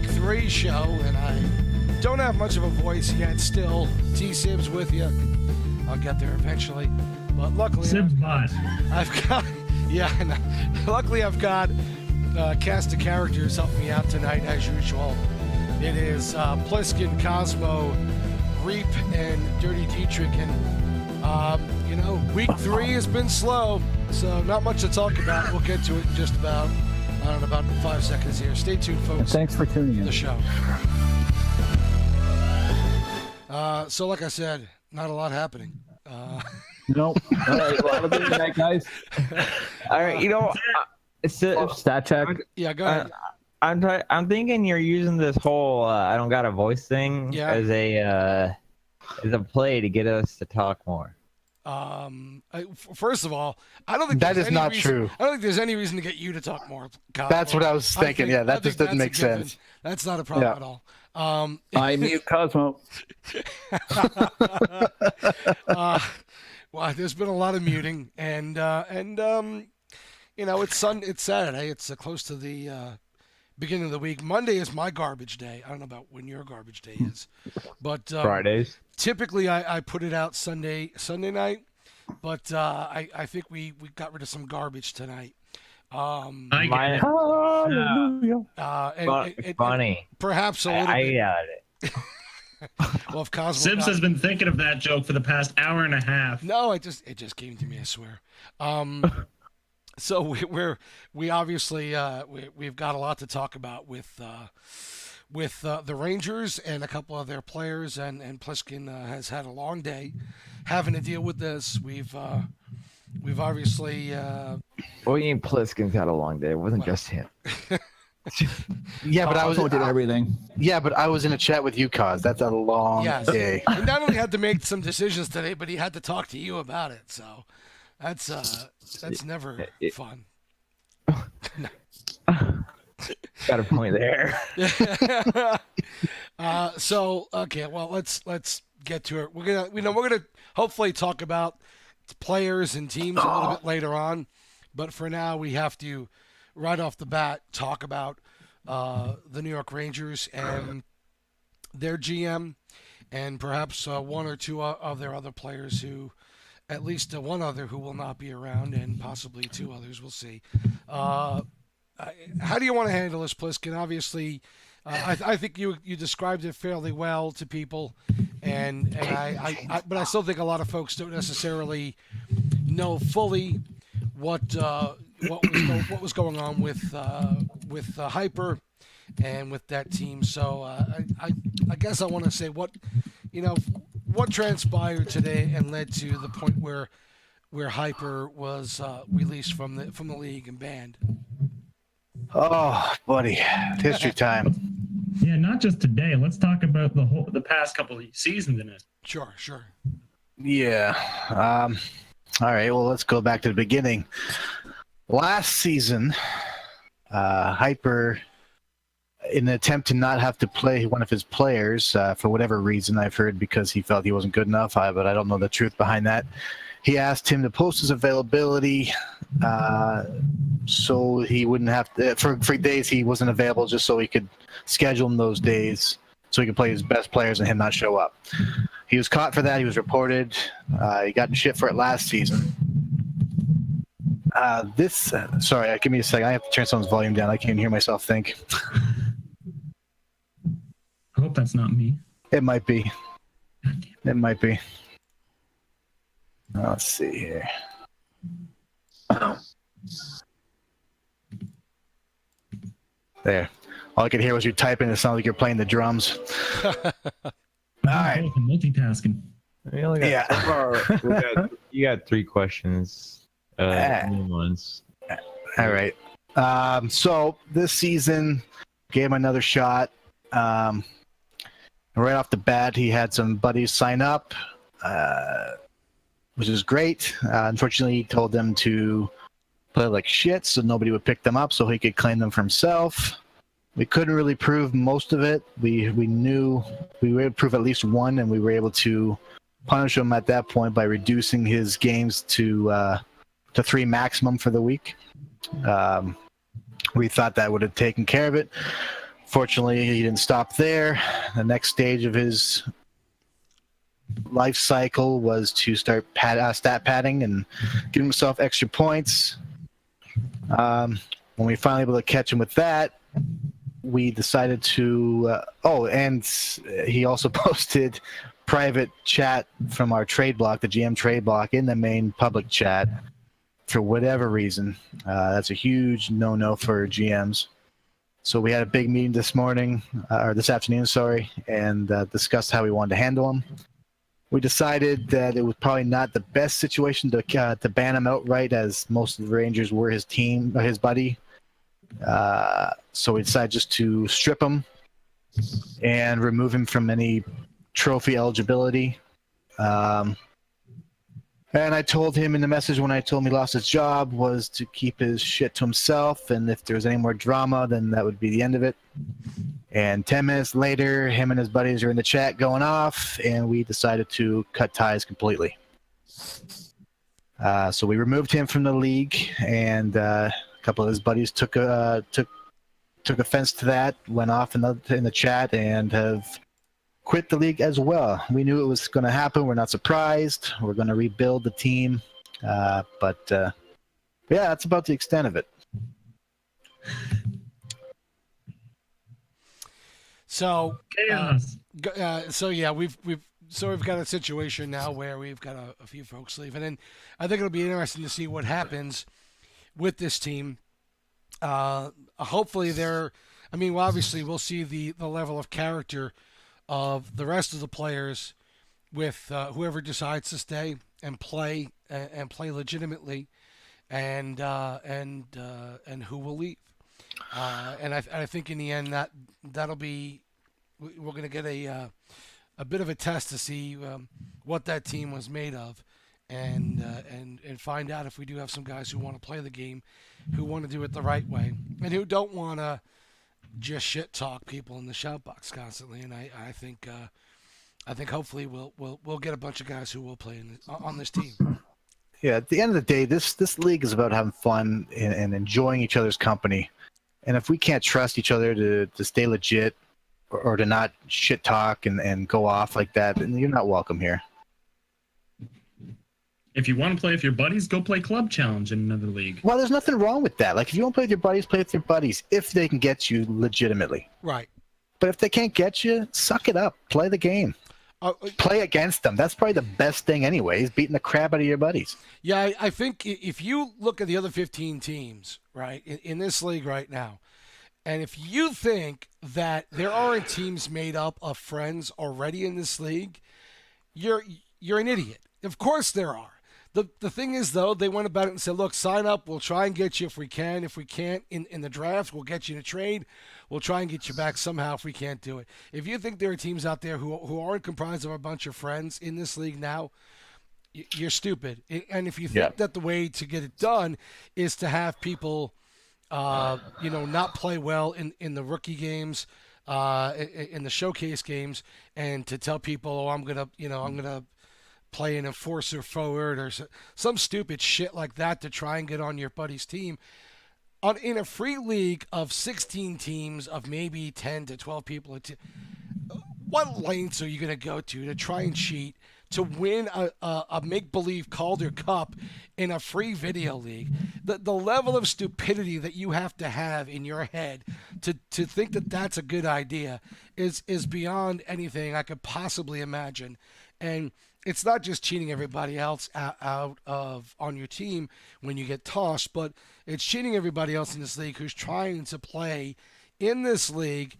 week 3 show, and I don't have much of a voice yet. Still, T-Sib's with you. I'll get there eventually, but luckily Sib's bot. I've got luckily I've got a cast of characters helping me out tonight as usual. It is Pliskin, Cosmo, Reap, and Dirty Dietrich, and week 3 has been slow, so not much to talk about. We'll get to it in just about 5 seconds here. Stay tuned, folks. Thanks for tuning in. The show. So like I said, not a lot happening. Nope. All right. Well, have a good night, guys. All right, Stat check. Yeah, go ahead. I'm thinking you're using this whole I don't got a voice thing as a play to get us to talk more. First of all, I don't think that is not true. I don't think there's any reason to get you to talk more. That's what I was thinking. That just doesn't make sense. That's not a problem at all. I mute Cosmo. Well, there's been a lot of muting, and it's Saturday. It's close to the beginning of the week. Monday is my garbage day. I don't know about when your garbage day is, but Fridays. Typically, I put it out Sunday night, but I think we got rid of some garbage tonight. Hallelujah. Funny. Perhaps a little bit. I got it. Well, if Cosmo Sibs has been thinking of that joke for the past hour and a half. No, it just came to me. I swear. So we obviously we've got a lot to talk about with the Rangers and a couple of their players, and Pliskin has had a long day having to deal with this. We've obviously. What do you mean Pliskin's had a long day? It wasn't just him. Yeah, but I did everything. Yeah, but I was in a chat with you, Cos. That's a long day. He not only had to make some decisions today, but he had to talk to you about it. So that's never fun. Got a point there. So okay, well let's get to it. We're gonna hopefully talk about players and teams a little bit later on, but for now we have to right off the bat talk about the New York Rangers and their GM, and perhaps one or two of their other players who. At least one other who will not be around, and possibly 2 others. We'll see. How do you want to handle this, Pliskin? Obviously, I think you described it fairly well to people, but I still think a lot of folks don't necessarily know fully what was going on with Hyper and with that team. So I guess I want to say what transpired today and led to the point where Hyper was released from the league and banned. Oh, buddy, history time. Yeah, not just today. Let's talk about the past couple of seasons in it. Sure. Yeah. All right. Well, let's go back to the beginning. Last season, Hyper, in an attempt to not have to play one of his players for whatever reason, I've heard because he felt he wasn't good enough, but I don't know the truth behind that. He asked him to post his availability so he wouldn't have to, for days he wasn't available, just so he could schedule him those days so he could play his best players and him not show up. He was caught for that. He was reported. He got in shit for it last season. Sorry, give me a second. I have to turn someone's volume down. I can't hear myself think. I hope that's not me. It might be. Let's see here. There. All I could hear was you typing. It sounded like you're playing the drums. All right. Multitasking. You got 3 questions. New ones. All right. So this season, gave him another shot. Right off the bat, he had some buddies sign up, which is great. Unfortunately, he told them to play like shit, so nobody would pick them up, so he could claim them for himself. We couldn't really prove most of it. We knew we were able to prove at least one, and we were able to punish him at that point by reducing his games to 3 maximum for the week. We thought that would have taken care of it. Fortunately, he didn't stop there. The next stage of his life cycle was to start stat padding and give himself extra points. When we finally able to catch him with that, we decided to. And he also posted private chat from our trade block, the GM trade block, in the main public chat for whatever reason. That's a huge no-no for GMs. So we had a big meeting this afternoon, and discussed how we wanted to handle him. We decided that it was probably not the best situation to ban him outright, as most of the Rangers were his buddy. So we decided just to strip him and remove him from any trophy eligibility. And I told him in the message when I told him he lost his job was to keep his shit to himself, and if there was any more drama, then that would be the end of it. And 10 minutes later, him and his buddies are in the chat going off, and we decided to cut ties completely. So we removed him from the league, and a couple of his buddies took offense to that, went off in the chat, and have quit the league as well. We knew it was going to happen. We're not surprised. We're going to rebuild the team. But yeah, that's about the extent of it. So, Chaos. we've got a situation now where we've got a few folks leaving, and I think it'll be interesting to see what happens with this team. Hopefully, obviously, we'll see the level of character of the rest of the players with whoever decides to stay and play legitimately, and who will leave. And I think in the end that'll be, we're going to get a bit of a test to see what that team was made of, and find out if we do have some guys who want to play the game, who want to do it the right way, and who don't want to just shit talk people in the shout box constantly. And I think hopefully we'll get a bunch of guys who will play on this team. Yeah, at the end of the day, this league is about having fun and enjoying each other's company. And if we can't trust each other to stay legit or to not shit talk and go off like that, then you're not welcome here. If you want to play with your buddies, go play Club Challenge in another league. Well, there's nothing wrong with that. Like, if you want to play with your buddies, play with your buddies if they can get you legitimately. Right. But if they can't get you, suck it up. Play the game. Play against them. That's probably the best thing anyways, beating the crap out of your buddies. Yeah, I think if you look at the other 15 teams, right, in this league right now, and if you think that there aren't teams made up of friends already in this league, you're an idiot. Of course there are. The thing is, though, they went about it and said, look, sign up. We'll try and get you if we can. If we can't in the draft, we'll get you in a trade. We'll try and get you back somehow if we can't do it. If you think there are teams out there who aren't comprised of a bunch of friends in this league now, you're stupid. And if you think that the way to get it done is to have people, not play well in the rookie games, in the showcase games, and to tell people, I'm gonna play an enforcer forward or some stupid shit like that to try and get on your buddy's team. In a free league of 16 teams of maybe 10 to 12 people, what lengths are you going to go to try and cheat to win a make-believe Calder Cup in a free video league? The level of stupidity that you have to have in your head to think that that's a good idea is beyond anything I could possibly imagine. And it's not just cheating everybody else out of on your team when you get tossed, but it's cheating everybody else in this league who's trying to play in this league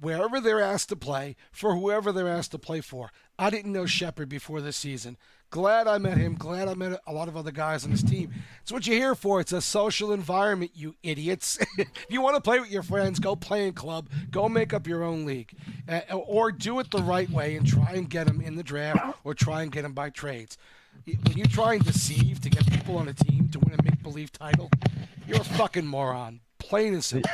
wherever they're asked to play for whoever they're asked to play for. I didn't know Shepard before this season. Glad I met him. Glad I met a lot of other guys on his team. It's what you're here for. It's a social environment, you idiots. If you want to play with your friends, go play in club. Go make up your own league. Or do it the right way and try and get them in the draft or try and get them by trades. When you try and deceive to get people on a team to win a make-believe title, you're a fucking moron. Plain and simple.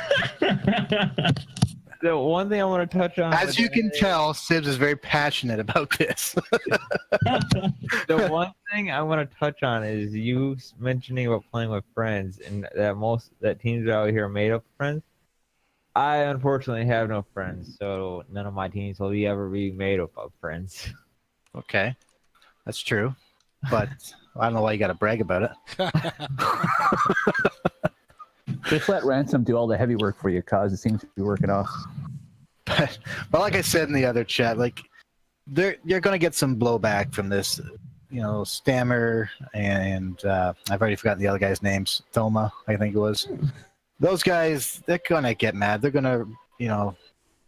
The one thing I want to touch on, as you can tell, Sibs is very passionate about this. The one thing I want to touch on is you mentioning about playing with friends and that teams out here are made up of friends. I unfortunately have no friends, so none of my teams will ever be made up of friends. Okay, that's true, but I don't know why you got to brag about it. Just let Ransom do all the heavy work for you, cause it seems to be working off. But like I said in the other chat, like you're going to get some blowback from this. Stammer and I've already forgotten the other guy's names. Thoma, I think it was. Those guys, they're going to get mad. They're going to,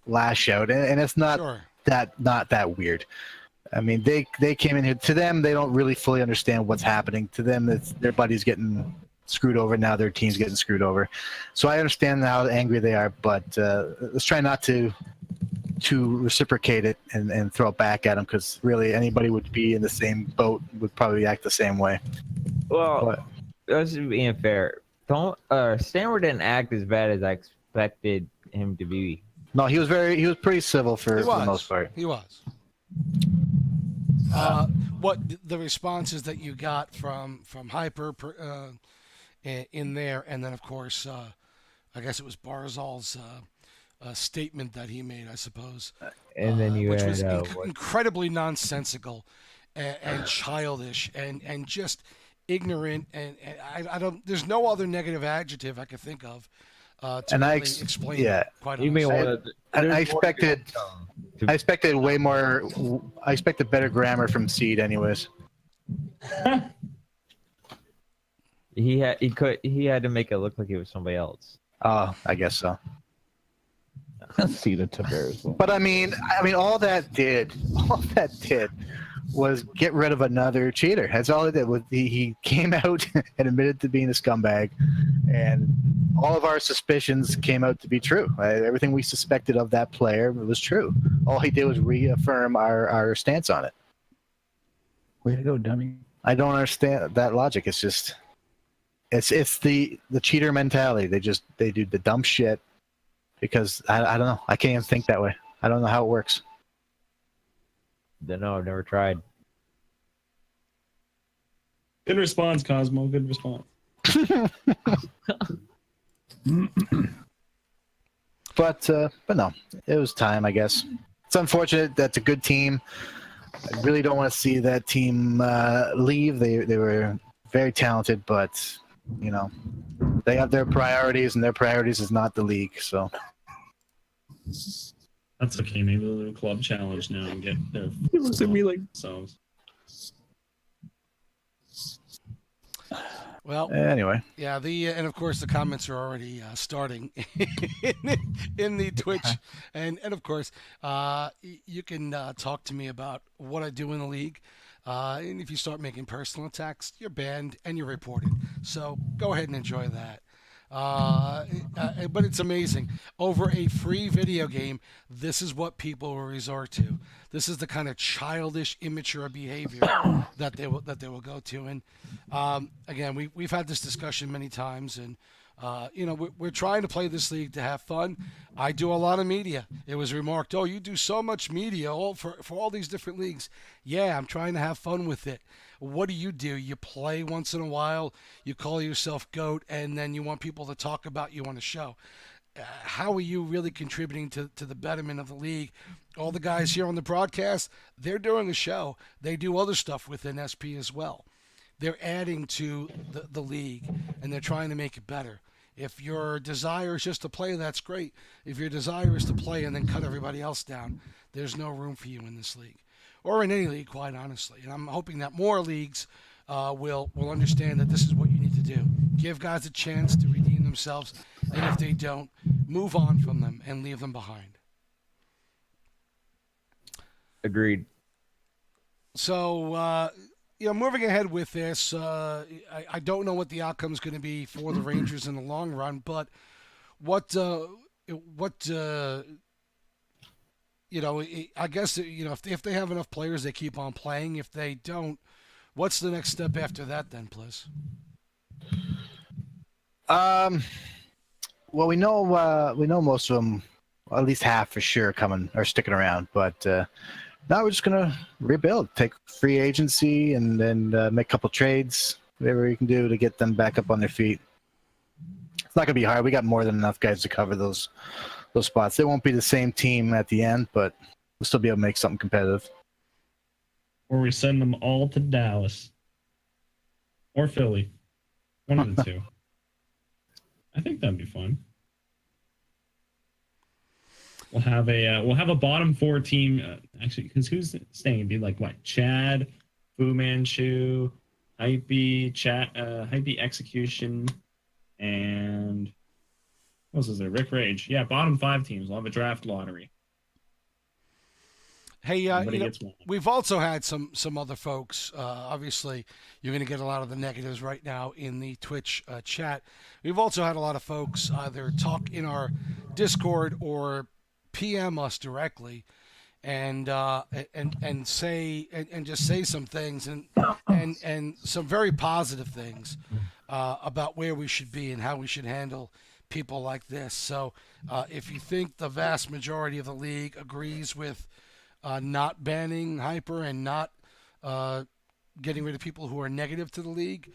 lash out, and it's not not that weird. I mean, they came in here. To them, they don't really fully understand what's happening. To them, it's their buddy's getting screwed over. Now their team's getting screwed over. So I understand how angry they are, but let's try not to reciprocate it and throw it back at them, because really anybody would be in the same boat would probably act the same way. Well, that's being fair. Stammer didn't act as bad as I expected him to be. No, he was pretty civil for the most part. He was. What the responses that you got from Hyper in there, and then of course, I guess it was Barzal's statement that he made, I suppose, and then which was incredibly nonsensical and childish and just ignorant, and I don't. There's no other negative adjective I could think of to really explain. Yeah, it, quite honestly. I expected way more. I expected better grammar from Seed, anyways. He had to make it look like it was somebody else. I guess so. Seed to Bears. But I mean, all that did was get rid of another cheater. That's all it did. He came out and admitted to being a scumbag, and all of our suspicions came out to be true. Everything we suspected of that player was true. All he did was reaffirm our stance on it. Way to go, dummy. I don't understand that logic. It's just, it's the cheater mentality. They do the dumb shit because I don't know. I can't even think that way. I don't know how it works. Don't know. I've never tried. Good response, Cosmo. Good response. But no, it was time, I guess. It's unfortunate. That's a good team. I really don't want to see that team leave. They were very talented, but they have their priorities, and their priorities is not the league. So that's okay. Maybe they'll do a club challenge now and get their. He looks at me like so. Well, anyway, yeah. And of course the comments are already starting in the Twitch, and of course you can talk to me about what I do in the league, and if you start making personal attacks, you're banned and you're reported. So go ahead and enjoy that. But it's amazing. Over a free video game, this is what people will resort to. This is the kind of childish, immature behavior that they will go to. And again, we've had this discussion many times, and we're trying to play this league to have fun. I do a lot of media. It was remarked, "Oh, you do so much media for all these different leagues." Yeah, I'm trying to have fun with it. What do? You play once in a while, you call yourself GOAT, and then you want people to talk about you on a show. How are you really contributing to the betterment of the league? All the guys here on the broadcast, they're doing a show. They do other stuff within SP as well. They're adding to the league, and they're trying to make it better. If your desire is just to play, that's great. If your desire is to play and then cut everybody else down, there's no room for you in this league. Or in any league, quite honestly. And I'm hoping that more leagues will understand that this is what you need to do. Give guys a chance to redeem themselves, and if they don't, move on from them and leave them behind. Agreed. So, moving ahead with this, I don't know what the outcome is going to be for the Rangers in the long run, but I guess, if they have enough players, they keep on playing. If they don't, what's the next step after that then, Bliss? Well, we know most of them, well, at least half for sure, are sticking around. But now we're just gonna rebuild, take free agency, and then make a couple trades, whatever we can do to get them back up on their feet. it's not gonna be hard. We got more than enough guys to cover those spots. It won't be the same team at the end, but we'll still be able to make something competitive. Or we send them all to Dallas or Philly, one of the two. I think that'd be fun. We'll have a bottom 4 team. Actually, because who's staying? It'd be like what? Chad, Fu Manchu, Hypey, Hypey Execution, and what else is there? Rick Rage. Yeah, bottom 5 teams. We'll have a draft lottery. Hey, we've also had some other folks. Obviously, you're going to get a lot of the negatives right now in the Twitch chat. We've also had a lot of folks either talk in our Discord or PM us directly, and say and just say some things and some very positive things about where we should be and how we should handle people like this. So, if you think the vast majority of the league agrees with not banning Hyper and not getting rid of people who are negative to the league,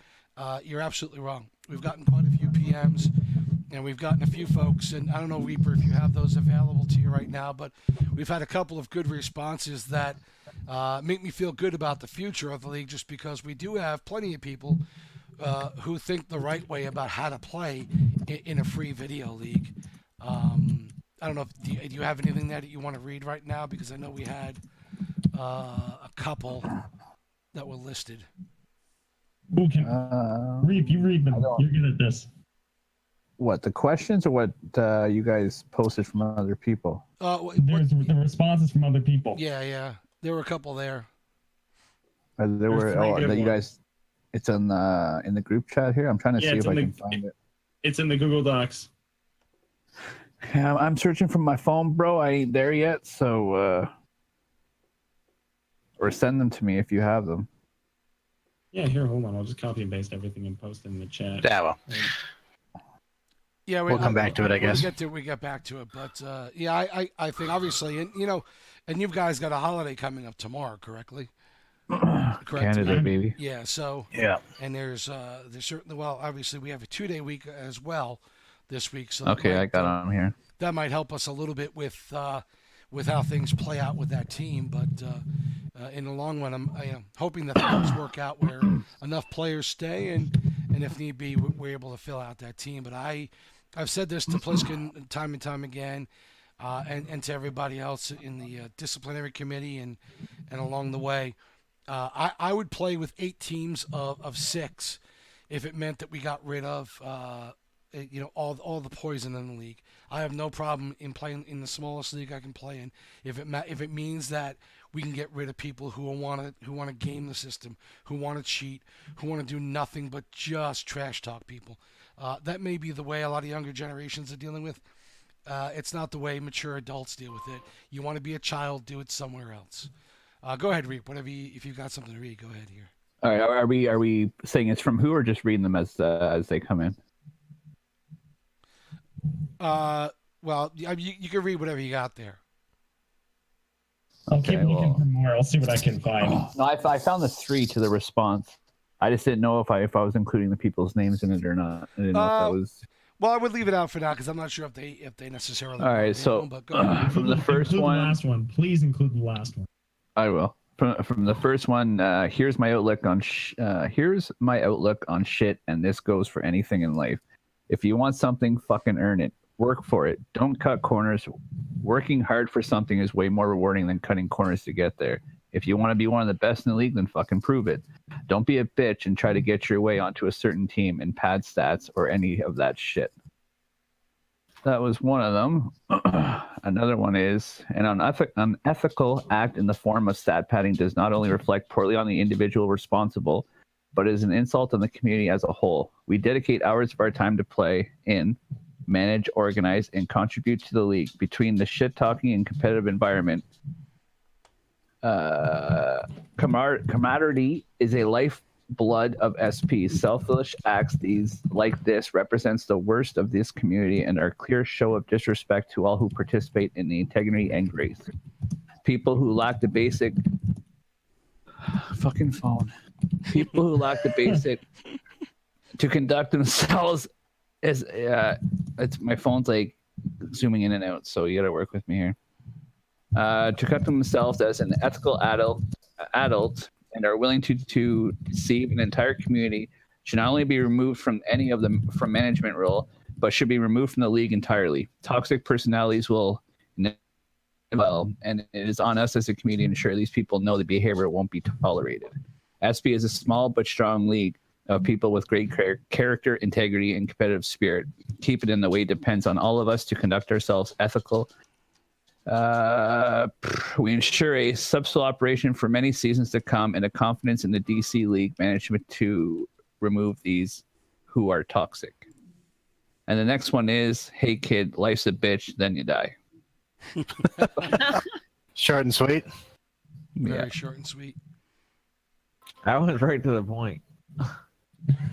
you're absolutely wrong. We've gotten quite a few PMs, and we've gotten a few folks, and I don't know, Reaper, if you have those available to you right now, but we've had a couple of good responses that make me feel good about the future of the league, just because we do have plenty of people who think the right way about how to play in a free video league. I don't know if do you have anything there that you want to read right now, because I know we had a couple that were listed. Who can read? You read them. You're good at this. What, the questions or what you guys posted from other people? There's the responses from other people. Yeah. There were a couple there. There were that you guys. It's in the group chat here. I'm trying to see if I can find it. It's in the Google Docs. Yeah, I'm searching from my phone, bro. I ain't there yet, so or send them to me if you have them. Yeah, here, hold on. I'll just copy and paste everything and post in the chat. Yeah, well. Yeah, we'll come back to it, I guess. We get back to it, but yeah, I think obviously, and and you guys got a holiday coming up tomorrow, correctly? Correct. Canada, baby. Yeah. So. Yeah. And there's certainly, well, obviously we have a 2-day week as well this week. So okay, I got on here. That might help us a little bit with how things play out with that team, but in the long run, I'm hoping that things work out where enough players stay, and if need be, we're able to fill out that team. But I've said this to Pliskin time and time again, and to everybody else in the disciplinary committee and along the way. I would play with 8 teams of 6 if it meant that we got rid of all the poison in the league. I have no problem in playing in the smallest league I can play in if it means that we can get rid of people who want to game the system, who want to cheat, who want to do nothing but just trash talk people. That may be the way a lot of younger generations are dealing with. It's not the way mature adults deal with it. You want to be a child, do it somewhere else. Go ahead, Reap. If you've got something to read, go ahead here. All right. Are we saying it's from who, or just reading them as they come in? Well, you can read whatever you got there. I'll keep looking for more. I'll see what I can find. No, I found the 3 to the response. I just didn't know if I was including the people's names in it or not. I didn't know if that was. Well, I would leave it out for now because I'm not sure if they necessarily. All right, so but go ahead. From the first include one, the last one. Please include the last one. I will. From the first one, here's my outlook on shit, and this goes for anything in life. If you want something, fucking earn it. Work for it. Don't cut corners. Working hard for something is way more rewarding than cutting corners to get there. If you want to be one of the best in the league, then fucking prove it. Don't be a bitch and try to get your way onto a certain team and pad stats or any of that shit. That was one of them. Another one is, an unethical act in the form of stat padding does not only reflect poorly on the individual responsible, but is an insult on the community as a whole. We dedicate hours of our time to play in, manage, organize, and contribute to the league. Between the shit-talking and competitive environment, camaraderie is a lifeblood of SP. Selfish acts like this represents the worst of this community and are a clear show of disrespect to all who participate in the integrity and grace. People who lack the basic fucking phone. People who lack the basic to conduct themselves It's my phone's like zooming in and out, so you got to work with me here. To conduct themselves as an ethical adult and are willing to deceive an entire community should not only be removed from any of them from management role, but should be removed from the league entirely. Toxic personalities will well, and it is on us as a community to ensure these people know the behavior won't be tolerated. SB is a small but strong league of people with great character, integrity, and competitive spirit. Keep it in the way depends on all of us to conduct ourselves ethical. We ensure a substantial operation for many seasons to come and a confidence in the DC League management to remove these who are toxic. And the next one is, hey kid, life's a bitch, then you die. Short and sweet. Very short and sweet. I was right to the point.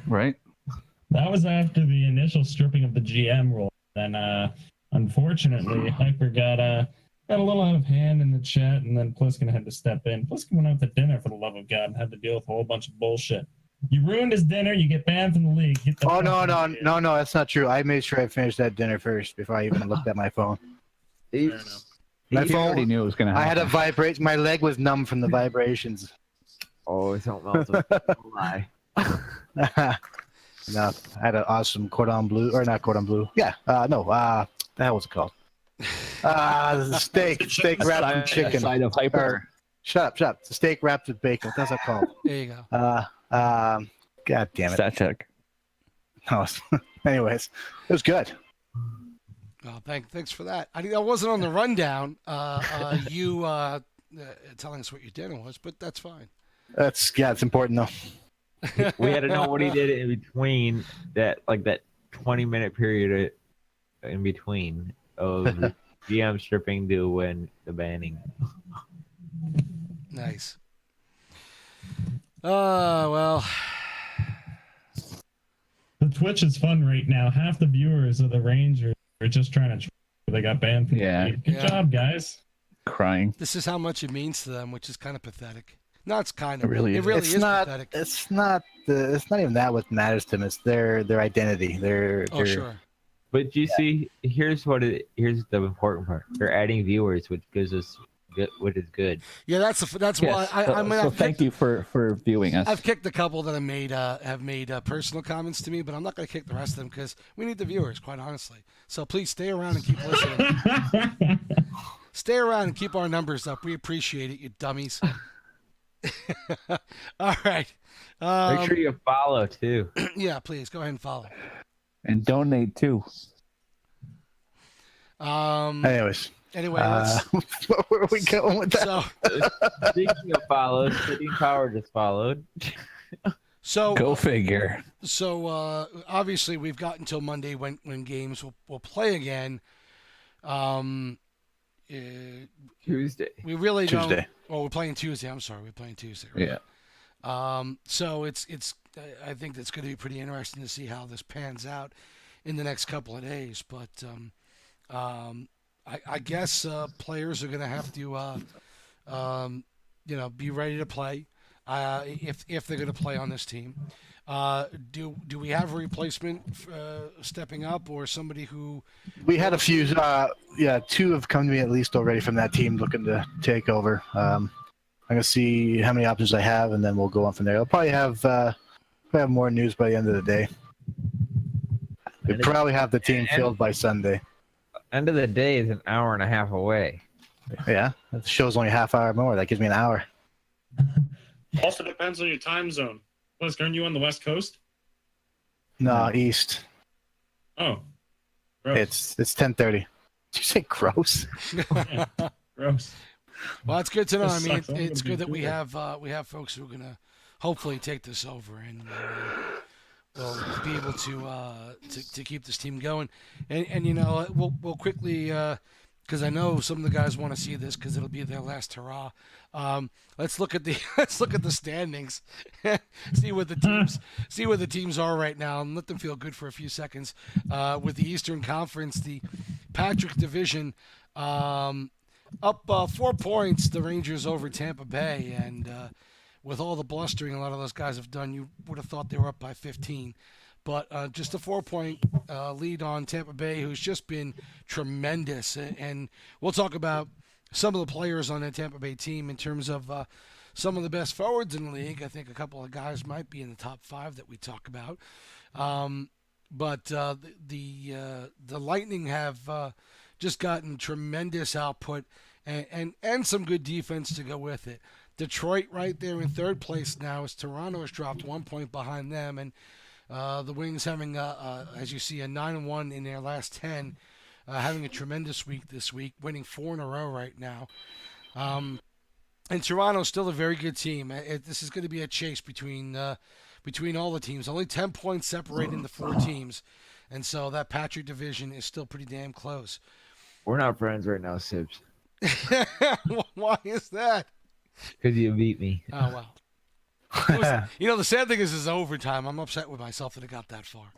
Right? That was after the initial stripping of the GM role. Then, unfortunately, Hyper got a little out of hand in the chat, and then Pliskin had to step in. Pliskin went out to dinner, for the love of God, and had to deal with a whole bunch of bullshit. You ruined his dinner. You get banned from the league. Oh, no, that's not true. I made sure I finished that dinner first before I even looked at my phone. My phone already knew it was going to happen. I had a vibrate. My leg was numb from the vibrations. Oh, don't melt him. Don't lie. No, I had an awesome cordon bleu, or not cordon bleu. Yeah, the hell was it called? Steak wrapped in chicken. Side of Hyper. Or, shut up. The steak wrapped with bacon. That's what it's called. There you go. God damn it. Stat check. No, anyways, it was good. Well, thanks for that. I wasn't on the rundown. You telling us what your dinner was, but that's fine. It's important though. We had to know what he did in between that 20-minute period in between of GM stripping to when the banning. Nice. Well. The Twitch is fun right now. Half the viewers of the Rangers are just trying to. They got banned from the league. Good job, guys. Crying. This is how much it means to them, which is kind of pathetic. No, it's kind of. It really is pathetic. It's not even that what matters to them. It's their identity. Sure. But you see, here's the important part. They're adding viewers, which gives us what is good. Yeah, that's why So thank you for viewing us. I've kicked a couple that have made personal comments to me, but I'm not going to kick the rest of them because we need the viewers, quite honestly. So please stay around and keep listening. Stay around and keep our numbers up. We appreciate it, you dummies. All right. Make sure you follow too. Yeah, please go ahead and follow. And donate too. Anyway, where are we going with that? So, speaking of follows, Sitting Power just followed. So go figure. So obviously we've got until Monday when games will play again. Tuesday. We really Tuesday. don't. Well, we're playing Tuesday. I'm sorry, we're playing Tuesday. Right? Yeah. So it's I think that's going to be pretty interesting to see how this pans out in the next couple of days. But I guess players are going to have to be ready to play if they're going to play on this team. Do we have a replacement stepping up or somebody who? We had a few. Two have come to me at least already from that team looking to take over. I'm gonna see how many options I have, and then we'll go on from there. I'll probably have more news by the end of the day. We probably have the team filled by Sunday. End of the day is an hour and a half away. Yeah, the show's only a half hour more. That gives me an hour. Also depends on your time zone. Liz, aren't you on the West Coast? No, East. Oh, gross. It's 10:30. Did you say gross? Yeah, gross. Well, it's good to know. I mean, Sucks. it's good that we have folks who are gonna hopefully take this over and will be able to keep this team going. And we'll quickly because I know some of the guys want to see this because it'll be their last hurrah. Let's look at the standings, see where the teams are right now, and let them feel good for a few seconds. With the Eastern Conference, the Patrick Division up 4 points. The Rangers over Tampa Bay, and with all the blustering a lot of those guys have done, you would have thought they were up by 15. but just a 4-point lead on Tampa Bay, who's just been tremendous. And we'll talk about some of the players on that Tampa Bay team in terms of some of the best forwards in the league. I think a couple of guys might be in the top 5 that we talk about. But the Lightning have just gotten tremendous output and some good defense to go with it. Detroit right there in third place now, as Toronto has dropped 1 point behind them, and the Wings having, as you see, a 9-1 in their last 10, having a tremendous week this week, winning 4 in a row right now. And Toronto's still a very good team. This is going to be a chase between all the teams. Only 10 points separating the 4 teams, and so that Patrick division is still pretty damn close. We're not friends right now, Sibs. Why is that? Because you beat me. Oh, well. The sad thing is overtime. I'm upset with myself that it got that far.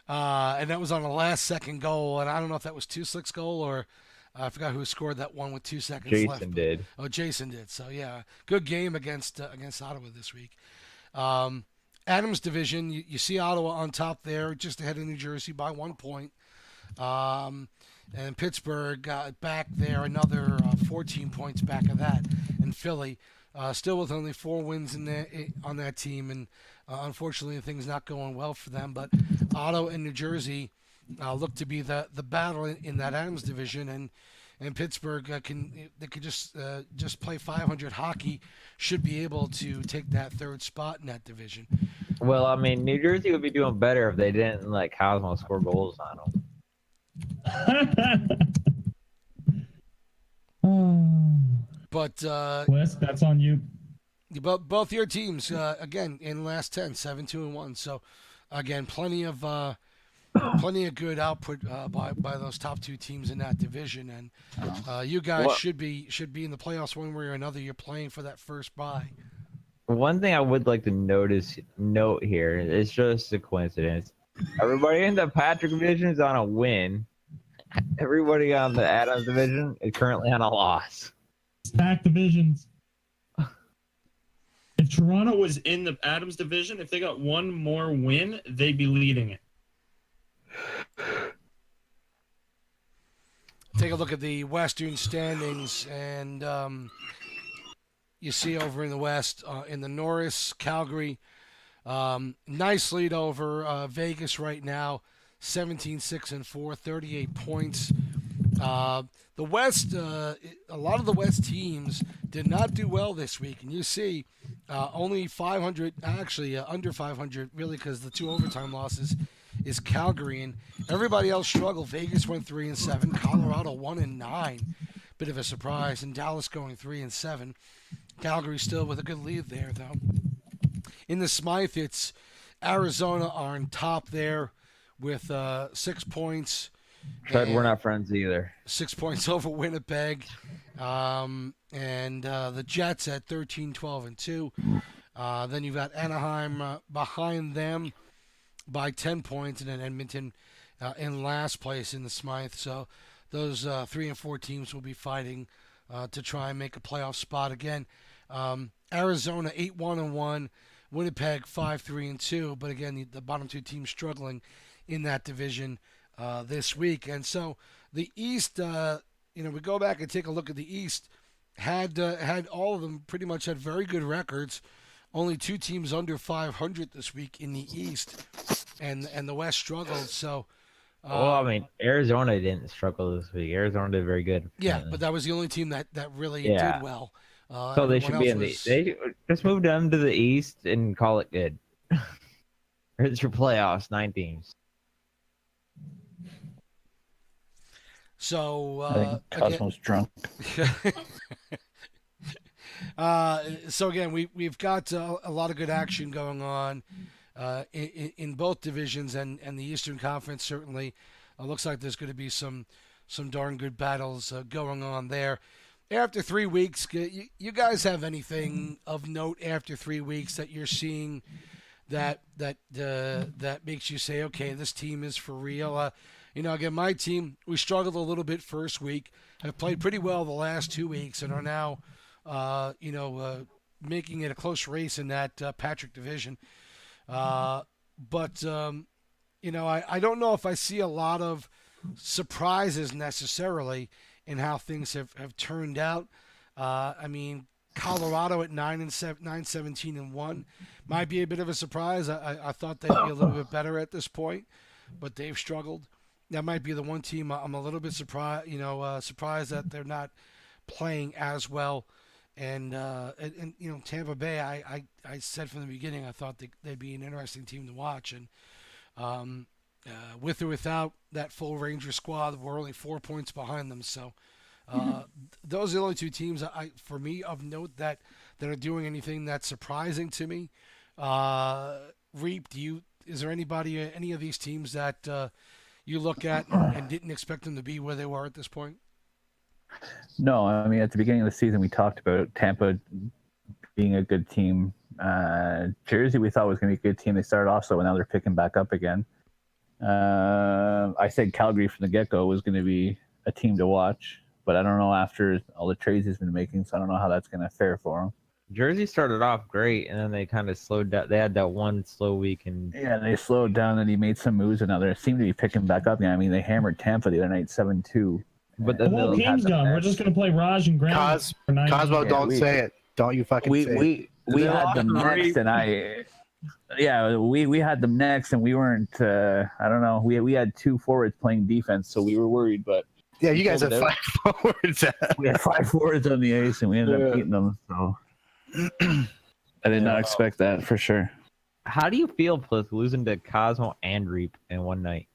And that was on a last-second goal, and I don't know if that was Tuslik's goal or I forgot who scored that one with 2 seconds left. Jason did. Oh, Jason did. So, yeah, good game against Ottawa this week. Adams division, you see Ottawa on top there, just ahead of New Jersey by 1 point. And Pittsburgh got back there, another 14 points back of that. And Philly, still with only 4 wins on that team. And unfortunately, things not going well for them. But Ottawa and New Jersey look to be the battle in that Adams division. And Pittsburgh can just play 500 hockey, should be able to take that 3rd spot in that division. Well, I mean, New Jersey would be doing better if they didn't let Cosmo score goals on them. But Wes, that's on you. both your teams again in the last 10, 7-2-1. So again, plenty of good output by those top 2 teams in that division, and you guys should be in the playoffs one way or another. You're playing for that first bye. One thing I would like to note here, it's just a coincidence. Everybody in the Patrick division is on a win. Everybody on the Adams division is currently on a loss. Stack divisions. If Toronto was in the Adams division, if they got one more win, they'd be leading it. Take a look at the Western standings, and you see over in the West, in the Norris, Calgary, nice lead over Vegas right now, 17-6-4, 38 points. The West, a lot of the West teams did not do well this week, and you see only 500, actually under 500, really, because the 2 overtime losses is Calgary, and everybody else struggled. Vegas went 3-7, Colorado 1-9, bit of a surprise, and Dallas going 3-7. Calgary still with a good lead there, though. In the Smythe, it's Arizona are on top there with 6 points. Said we're not friends either. 6 points over Winnipeg, and the Jets at 13-12-2. Then you've got Anaheim behind them by 10 points, and then Edmonton in last place in the Smythe. So those 3 and 4 teams will be fighting to try and make a playoff spot again. Arizona 8-1-1, Winnipeg 5-3-2. But again, the bottom 2 teams struggling in that division this week. And so the East, we go back and take a look at the East. Had all of them pretty much had very good records. Only 2 teams under 500 this week in the East, and the West struggled. So, well, I mean, Arizona didn't struggle this week. Arizona did very good. Yeah, but that was the only team that really did well. So they should be in the. They just move them to the East and call it good. It's your playoffs, 9 teams. So I think Cosmo's drunk. So again, we've got a lot of good action going on in both divisions, and the Eastern Conference certainly looks like there's going to be some darn good battles going on there. After 3 weeks, you guys have anything of note after 3 weeks that you're seeing that makes you say, okay, this team is for real? Again, my team, we struggled a little bit first week, have played pretty well the last 2 weeks, and are now making it a close race in that Patrick division. But I don't know if I see a lot of surprises necessarily in how things have turned out. I mean, Colorado at 9-17-1 might be a bit of a surprise. I thought they'd be a little bit better at this point, but they've struggled. That might be the one team I'm a little bit surprised. Surprised that they're not playing as well. And Tampa Bay, I said from the beginning I thought they'd be an interesting team to watch, and with or without that full Ranger squad, we're only 4 points behind them. So those are the only two teams for me of note that are doing anything that's surprising to me. Reap, is there any of these teams that you look at and didn't expect them to be where they were at this point? No, I mean, at the beginning of the season, we talked about Tampa being a good team. Jersey, we thought was going to be a good team. They started off slow, and now they're picking back up again. I said Calgary from the get-go was going to be a team to watch, but I don't know after all the trades he's been making, so I don't know how that's going to fare for him. Jersey started off great, and then they kind of slowed down. They had that one slow week, and yeah, they slowed down, and he made some moves, and now they seem to be picking back up. I mean, they hammered Tampa the other night 7-2. But The then whole they'll game's gone. We're just gonna play Raj and Graham. Cosmo, don't say it. Don't you fucking say it. We had them next, and we had them next, and we weren't. I don't know. We had two forwards playing defense, so we were worried. But Yeah, you guys have 5 forwards. we had 5 forwards on the ice, and we ended up beating them. So I did not expect that for sure. How do you feel with losing to Cosmo and Reap in one night?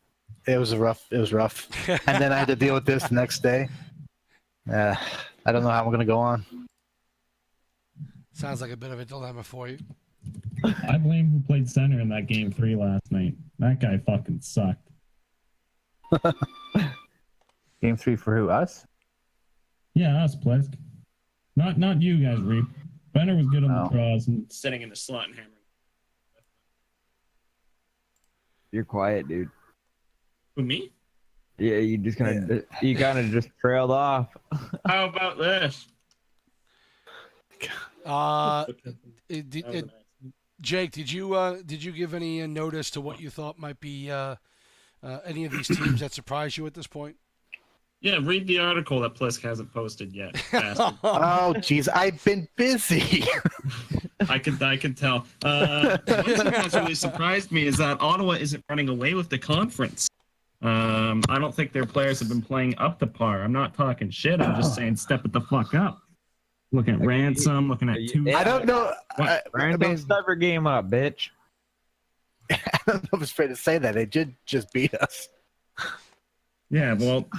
It was rough. And then I had to deal with this the next day. I don't know how I'm going to go on. Sounds like a bit of a dilemma for you. I blame who played center in that game 3 last night. That guy fucking sucked. Game 3 for who? Us? Yeah, us, Plisk. Not you guys, Reap. Benner was good on the cross and sitting in the slot and hammering. You're quiet, dude. Who, me? Yeah, you kind of just trailed off. How about this? Jake, did you give any notice to what you thought might be any of these teams that surprised you at this point? Yeah, read the article that Plisk hasn't posted yet. Oh, jeez, I've been busy. I could tell. One thing that's really surprised me is that Ottawa isn't running away with the conference. I don't think their players have been playing up to par. I'm not talking shit. I'm just saying step it the fuck up. Looking at Ransom, looking at two. I don't know. Random step your game up, bitch. I don't know if it's fair to say that. They did just beat us. Yeah, well,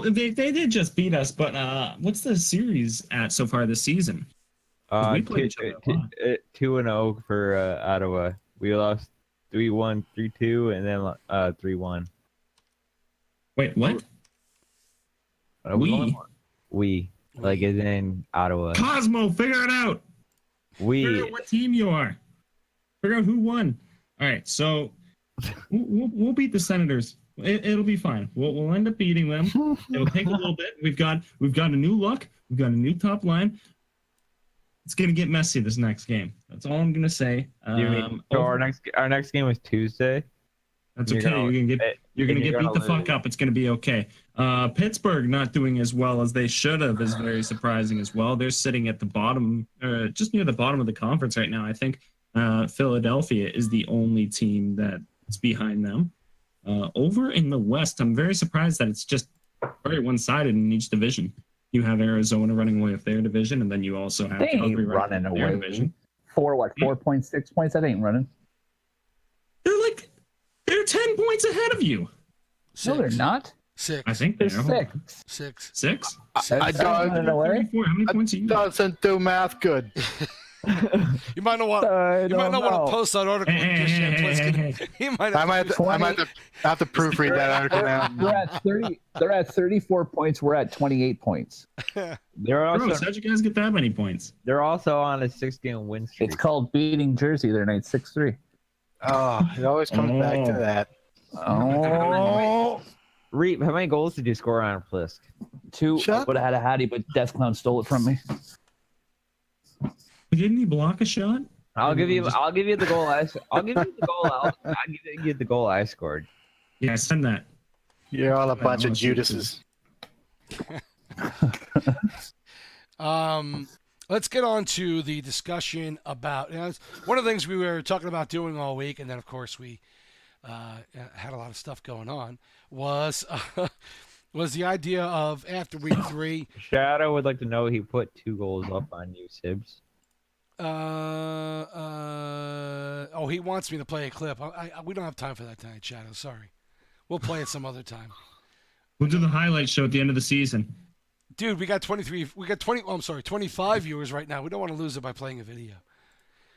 they did just beat us, but what's the series at so far this season? We played each other a lot. 2-0 for Ottawa. We lost 3-1, 3-2, and then 3-1. Wait, what? We like as in Ottawa. Cosmo, figure it out. Figure out what team you are. Figure out who won. All right, so we'll beat the Senators. It'll be fine. We'll end up beating them. It'll take a little bit. We've got a new look. We've got a new top line. It's gonna get messy this next game. That's all I'm gonna say. So our next game is Tuesday. That's okay. You're gonna get beat the fuck up. It's gonna be okay. Pittsburgh not doing as well as they should have is very surprising as well. They're sitting at the bottom, just near the bottom of the conference right now. I think Philadelphia is the only team that's behind them. Over in the West, I'm very surprised that it's just very one-sided in each division. You have Arizona running away with their division, and then you also have Calgary running away their division. 4.6 points? That ain't running. They're 10 points ahead of you. No, they're not. 6. I think they're 6. 6. 6. I don't. How many points are you? Doesn't do math good. You might not want to post that article. I might have to proofread that article now. They're at 34 points. We're at 28 points. They're also Bro, how'd you guys get that many points? they're also on a 6-game win streak. It's called beating Jersey. They're night 6-3. Oh, it always comes back to that. Oh, Reap, how many goals did you score on Plisk? 2. Shut Would have had a Hattie, but Death Clown stole it from me. Didn't he block a shot? I'll give you Just- I'll give you the goal I'll give you the goal I'll give you the goal I scored. Yeah, send that. You're all a bunch of I'll see it too. Judases. Let's get on to the discussion about one of the things we were talking about doing all week, and then of course we had a lot of stuff going on. Was the idea of after week 3? Shadow would like to know he put 2 goals up on you, Sibs. Oh, he wants me to play a clip. We don't have time for that tonight, Shadow. Sorry, we'll play it some other time. We'll do the highlight show at the end of the season. Dude, we got 23. We got 20. Oh, I'm sorry, 25 viewers right now. We don't want to lose it by playing a video.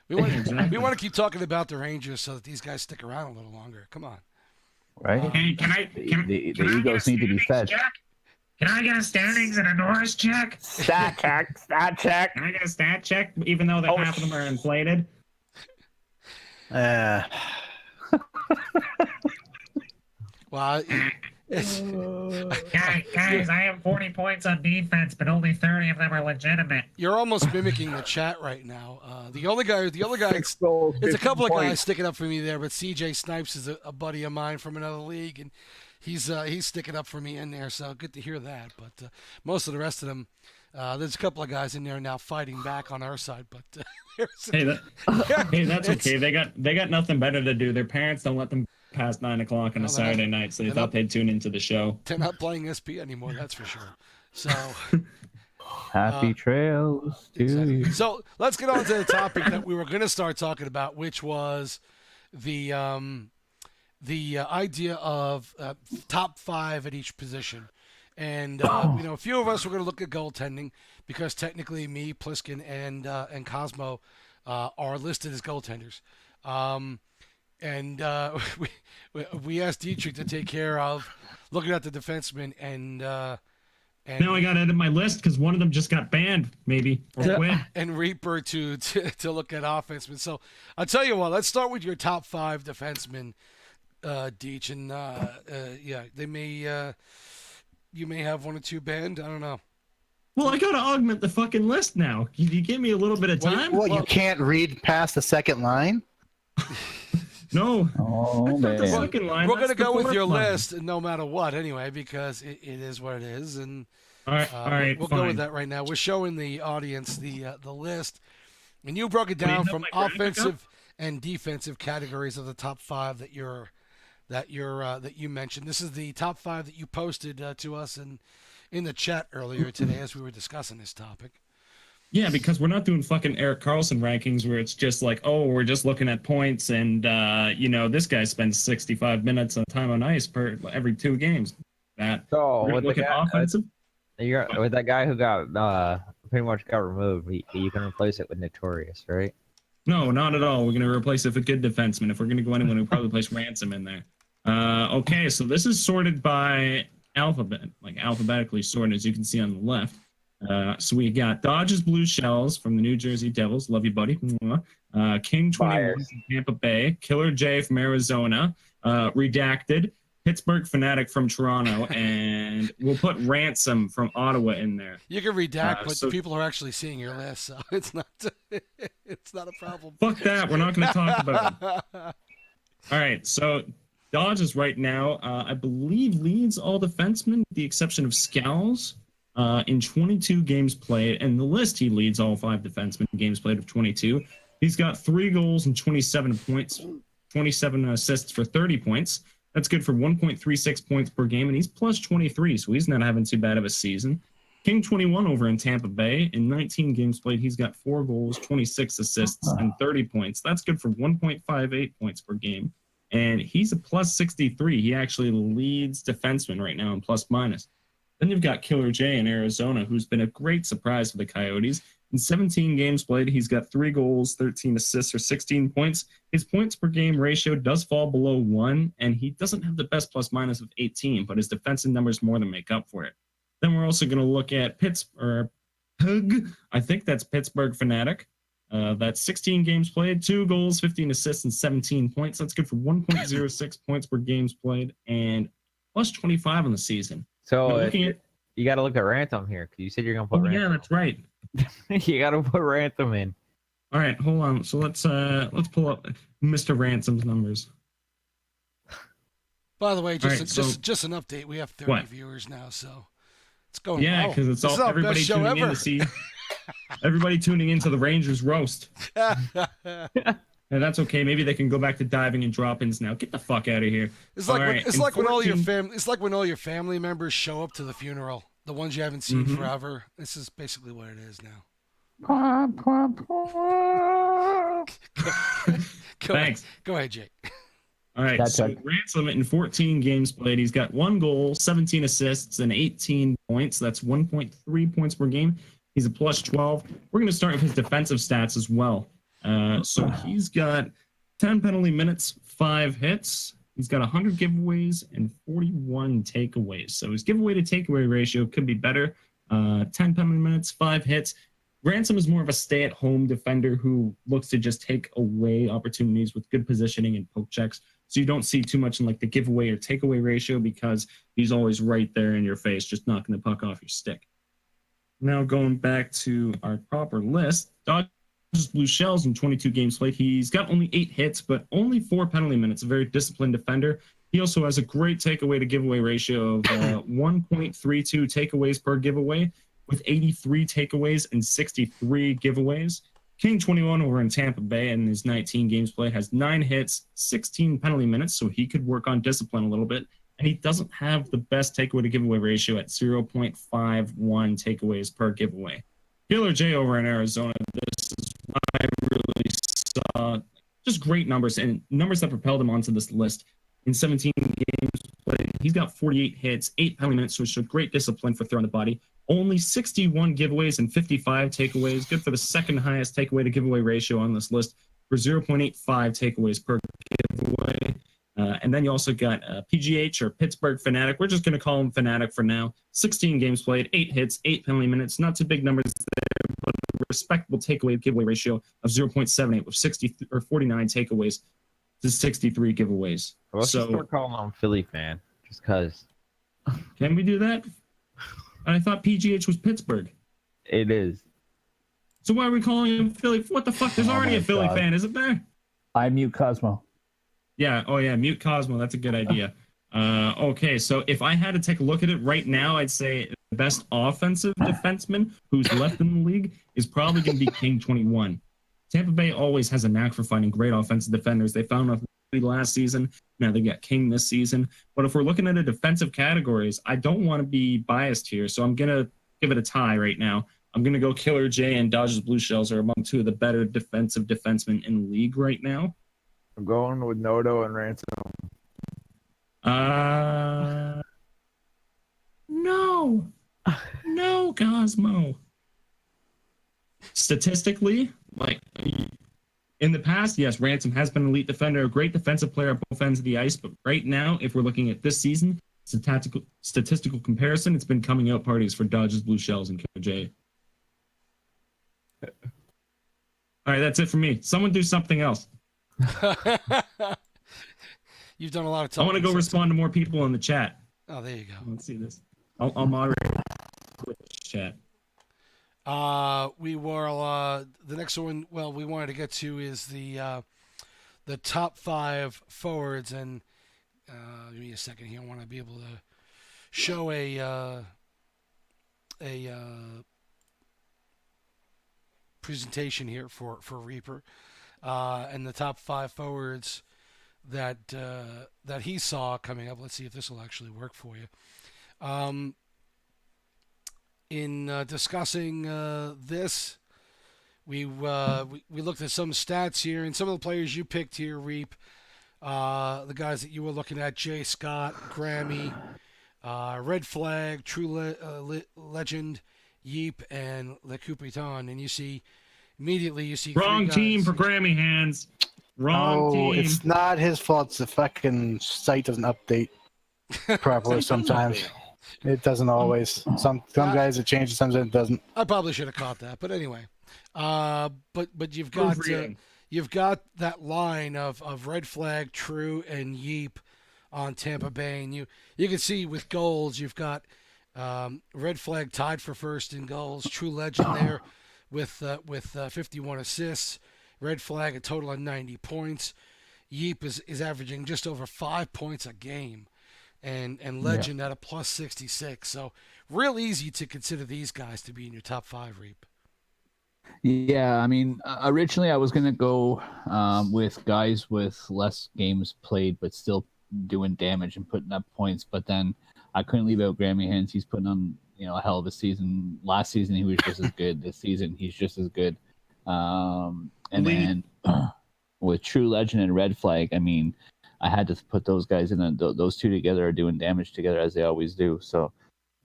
We want Exactly. to keep talking about the Rangers so that these guys stick around a little longer. Come on. Right? Hey, can I The get egos a need to be standings fed. check? Can I get a standings and a Norris check? Stat check. Stat check. Can I get a stat check, even though half of them are inflated? Well, it's, Guys, I have 40 points on defense, but only 30 of them are legitimate. you're almost mimicking the chat right now. The other guy, it's a couple of guys sticking up for me there, but CJ Snipes is a buddy of mine from another league, and he's sticking up for me in there. So good to hear that. But most of the rest of them, there's a couple of guys in there now fighting back on our side. But Hey, that's okay. They got nothing better to do. Their parents don't let them past 9 o'clock on a Saturday night, so they thought they'd tune into the show. they're not playing SP anymore. That's for sure. So. Happy trails to you. So let's get on to the topic that we were going to start talking about, which was the idea of top 5 at each position. And a few of us were going to look at goaltending because technically me, Pliskin, and Cosmo are listed as goaltenders. And we asked Dietrich to take care of looking at the defensemen and Now I got to edit my list because one of them just got banned, maybe, or quit. and Reaper to look at offensemen. So I'll tell you what, let's start with your top 5 defensemen, Deech, and they may you may have 1 or 2 banned. I don't know. Well, I got to augment the fucking list now. Can you give me a little bit of time? What, you can't read past the second line? No. Oh, That's the man. second line. We're going to That's the go with fourth your line. list no matter what anyway because it is what it is. And All right, we'll fine. go with that right now. We're showing the audience the list. And you broke it Wait, down you from have my graphic offensive and defensive categories of the top 5 that you mentioned. This is the top 5 that you posted to us in the chat earlier today as we were discussing this topic. Yeah, because we're not doing fucking Eric Carlson rankings where it's just like, oh, we're just looking at points and, this guy spends 65 minutes of time on ice per every 2 games. That So we're with the looking guy, offensive. with that guy who got pretty much got removed, you can replace it with Notorious, right? No, not at all. We're going to replace it with good defenseman. If we're going to go anyone, we'll probably place Ransom in there. Okay, so this is sorted by alphabetically sorted, as you can see on the left. So we got Dodgers Blue Shells from the New Jersey Devils. Love you, buddy. King 21 Fires. from Tampa Bay. Killer J from Arizona. Redacted. Pittsburgh Fanatic from Toronto. And we'll put Ransom from Ottawa in there. You can redact, but so- people are actually seeing your list, so it's not a problem. Fuck that. We're not going to talk about it. All right, so Dodgers right now, I believe, leads all defensemen, with the exception of Scowls, in 22 games played. And the list, he leads all 5 defensemen in games played of 22. He's got 3 goals and 27 points, 27 assists for 30 points. That's good for 1.36 points per game, and he's plus 23, so he's not having too bad of a season. King 21 over in Tampa Bay. In 19 games played, he's got 4 goals, 26 assists, and 30 points. That's good for 1.58 points per game. And he's a plus 63. He actually leads defenseman right now in plus minus. Then you've got Killer J in Arizona, who's been a great surprise for the Coyotes. In 17 games played, he's got 3 goals, 13 assists, or 16 points. His points per game ratio does fall below 1, and he doesn't have the best plus minus of 18, but his defensive numbers more than make up for it. Then we're also going to look at Pug. I think that's Pittsburgh Fanatic. That's 16 games played, 2 goals, 15 assists, and 17 points. That's good for 1.06 points per games played, and plus 25 on the season. So Now looking at, you got to look at Ransom here because you said you're gonna put Ransom. yeah, that's right. You got to put Ransom in. All right, hold on. So let's pull up Mr. Ransom's numbers. By the way, All just right, so- just an update. We have 30 What? viewers now, so it's going Yeah, well. because it's This is all our everybody best show tuning in ever. to see. Everybody tuning into the Rangers roast. And that's okay. Maybe they can go back to diving and drop-ins now. Get the fuck out of here. It's like All when, right, it's in like when all your 14 it's like when all your family members show up to the funeral, the ones you haven't seen Mhm. forever. This is basically what it is now. Go Thanks. Go ahead, Jake. All right, That's so it. Ransom in 14 games played, he's got 1 goal, 17 assists, and 18 points. That's 1.3 points per game. He's a plus 12. We're going to start with his defensive stats as well. So he's got 10 penalty minutes, 5 hits. He's got 100 giveaways and 41 takeaways. So his giveaway to takeaway ratio could be better. 10 penalty minutes, 5 hits. Ransom is more of a stay-at-home defender who looks to just take away opportunities with good positioning and poke checks. So you don't see too much in like the giveaway or takeaway ratio because he's always right there in your face, just knocking the puck off your stick. Now going back to our proper list, Dodgers Blue Shells in 22 games played. He's got only 8 hits, but only 4 penalty minutes. A very disciplined defender. He also has a great takeaway to giveaway ratio of 1.32 takeaways per giveaway, with 83 takeaways and 63 giveaways. King 21 over in Tampa Bay in his 19 games played has 9 hits, 16 penalty minutes, so he could work on discipline a little bit. And he doesn't have the best takeaway to giveaway ratio at 0.51 takeaways per giveaway. Killer J over in Arizona, this is what I really saw. Just great numbers and numbers that propelled him onto this list. In 17 games played, he's got 48 hits, 8 penalty minutes, which showed great discipline for throwing the body. Only 61 giveaways and 55 takeaways. Good for the second highest takeaway to giveaway ratio on this list for 0.85 takeaways per giveaway. And then you also got PGH or Pittsburgh Fanatic. We're just going to call him Fanatic for now. 16 games played, 8 hits, 8 penalty minutes. Not too big numbers there, but a respectable takeaway giveaway ratio of 0.78 with 60 or 49 takeaways to 63 giveaways. Let's just So start calling him Philly fan, just cause can we do that? I thought PGH was Pittsburgh. it is. So why are we calling him Philly? What the fuck? There's Oh already my a Philly God. fan, isn't there? I mute Cosmo. Yeah. Oh, yeah. Mute Cosmo. That's a good idea. Okay. So if I had to take a look at it right now, I'd say the best offensive defenseman who's left in the league is probably going to be King 21. Tampa Bay always has a knack for finding great offensive defenders. They found one last season. Now they got King this season. But if we're looking at the defensive categories, I don't want to be biased here. So I'm going to give it a tie right now. I'm going to go Killer J and Dodgers Blue Shells are among 2 of the better defensive defensemen in the league right now. I'm going with Noto and Ransom. No, Cosmo. Statistically, like in the past, yes, Ransom has been an elite defender, a great defensive player at both ends of the ice. But right now, if we're looking at this season, statistical comparison, it's been coming out parties for Dodgers, Blue Shells, and KJ. All right, that's it for me. Someone do something else. You've done a lot of I talking. want to go respond to more people in the chat. Oh, there you go. Let's see this. I'll moderate Twitch chat. We were the next one. Well, we wanted to get to is the top 5 forwards, and give me a second here. I want to be able to show a presentation here for Reaper, and the top 5 forwards that he saw coming up. Let's see if this will actually work for you. In discussing this, we looked at some stats here, and some of the players you picked here, Reap, the guys that you were looking at: Jay Scott, Grammy, Red Flag, True Legend, Yeep, and Le Coupiton. And you see immediately, you see Wrong 3 guys. team for Grammy hands. Wrong team. It's not his fault. The fucking site doesn't update properly sometimes. It doesn't always. Some guys it changes, sometimes it doesn't. I probably should have caught that, but anyway. But you've got Proofreading. you've got that line of Red Flag, True, and Yeep on Tampa Bay, and you can see with goals you've got Red Flag tied for first in goals, True Legend there with 51 assists. Red Flag a total of 90 points. Yeep is averaging just over 5 points a game, and Legend at a plus 66. So real easy to consider these guys to be in your top 5, Reap. Yeah, I mean, originally I was gonna go with guys with less games played, but still doing damage and putting up points. But then I couldn't leave out Grammy Hands. He's putting on a hell of a season. Last season he was just as good. This season he's just as good. And then with True Legend and Red Flag, I mean, I had to put those guys in. Those two together are doing damage together as they always do. So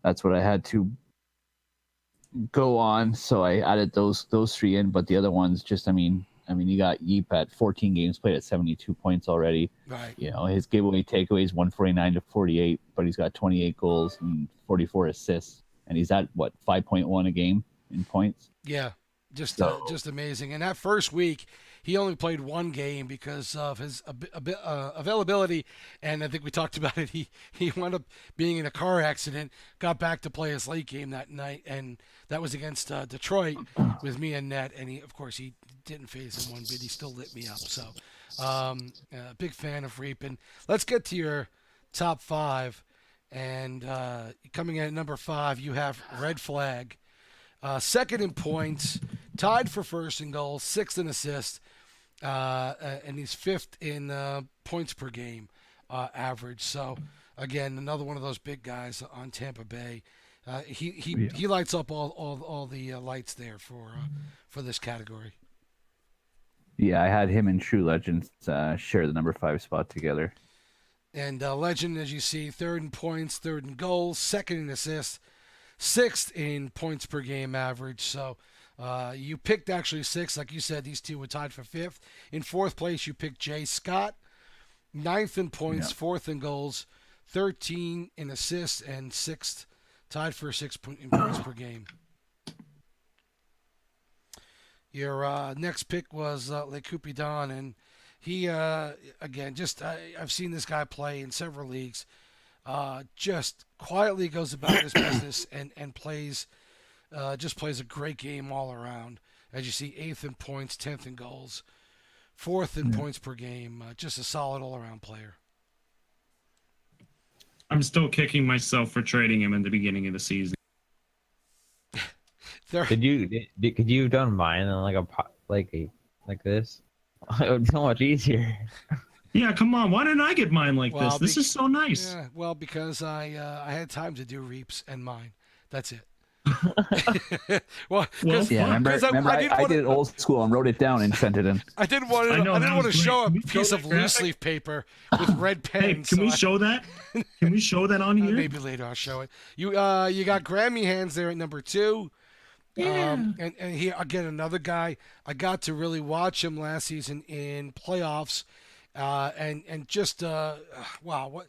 that's what I had to go on. So I added those three in, but the other ones just, I mean, you got Yeep at 14 games played at 72 points already. Right. His giveaway takeaways 149 to 48, but he's got 28 goals and 44 assists, and he's at 5.1 a game in points. Yeah. Just amazing. And that first week, he only played one game because of his availability, and I think we talked about it. He wound up being in a car accident, got back to play his late game that night, and that was against Detroit with me and Net. And of course, he didn't phase him one bit. He still lit me up. So, big fan of Reap. And let's get to your top 5. And coming in at number 5, you have Red Flag. Second in points, tied for first in goals, 6th in assists, and he's 5th in points per game average. So, again, another one of those big guys on Tampa Bay. He lights up all the lights there for this category. Yeah, I had him and True Legends share the number 5 spot together. And Legend, as you see, 3rd in points, 3rd in goals, 2nd in assists, 6th in points per game average. So you picked actually 6. Like you said, these two were tied for 5th. In 4th place, you picked Jay Scott. 9th in points, 4th in goals, 13 in assists, and 6th, tied for 6th in points per game. Your next pick was Le Cupidon, and he, again, I've seen this guy play in several leagues. Just quietly goes about his business and plays a great game all around. As you see, 8th in points, 10th in goals, 4th in points per game. Just a solid all-around player. I'm still kicking myself for trading him in the beginning of the season. Could you have done mine in like this? It would be so much easier. Yeah, come on. Why didn't I get mine like this? This is so nice. Yeah, well, because I had time to do Reaps and mine. That's it. Remember I did it old school and wrote it down and sent it in. I didn't want to show a piece of loose leaf paper with red pens. Hey, can we show that? Can we show that on here? Maybe later I'll show it. You got Grammy Hands there at number 2. Yeah. And here again, another guy. I got to really watch him last season in playoffs, and just wow,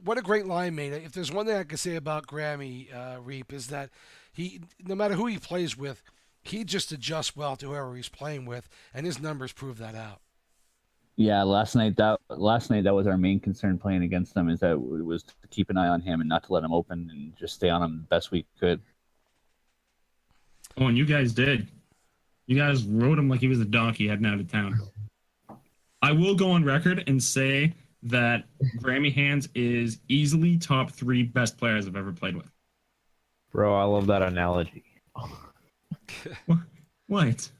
what a great line mate. If there's one thing I can say about Grammy Reap is that he, no matter who he plays with, he just adjusts well to whoever he's playing with, and his numbers prove that out. Yeah, last night that was our main concern playing against them, is that it was to keep an eye on him and not to let him open and just stay on him the best we could. Oh, and you guys did. You guys rode him like he was a donkey heading out of town. I will go on record and say that Grammy Hands is easily top 3 best players I've ever played with. Bro, I love that analogy. What?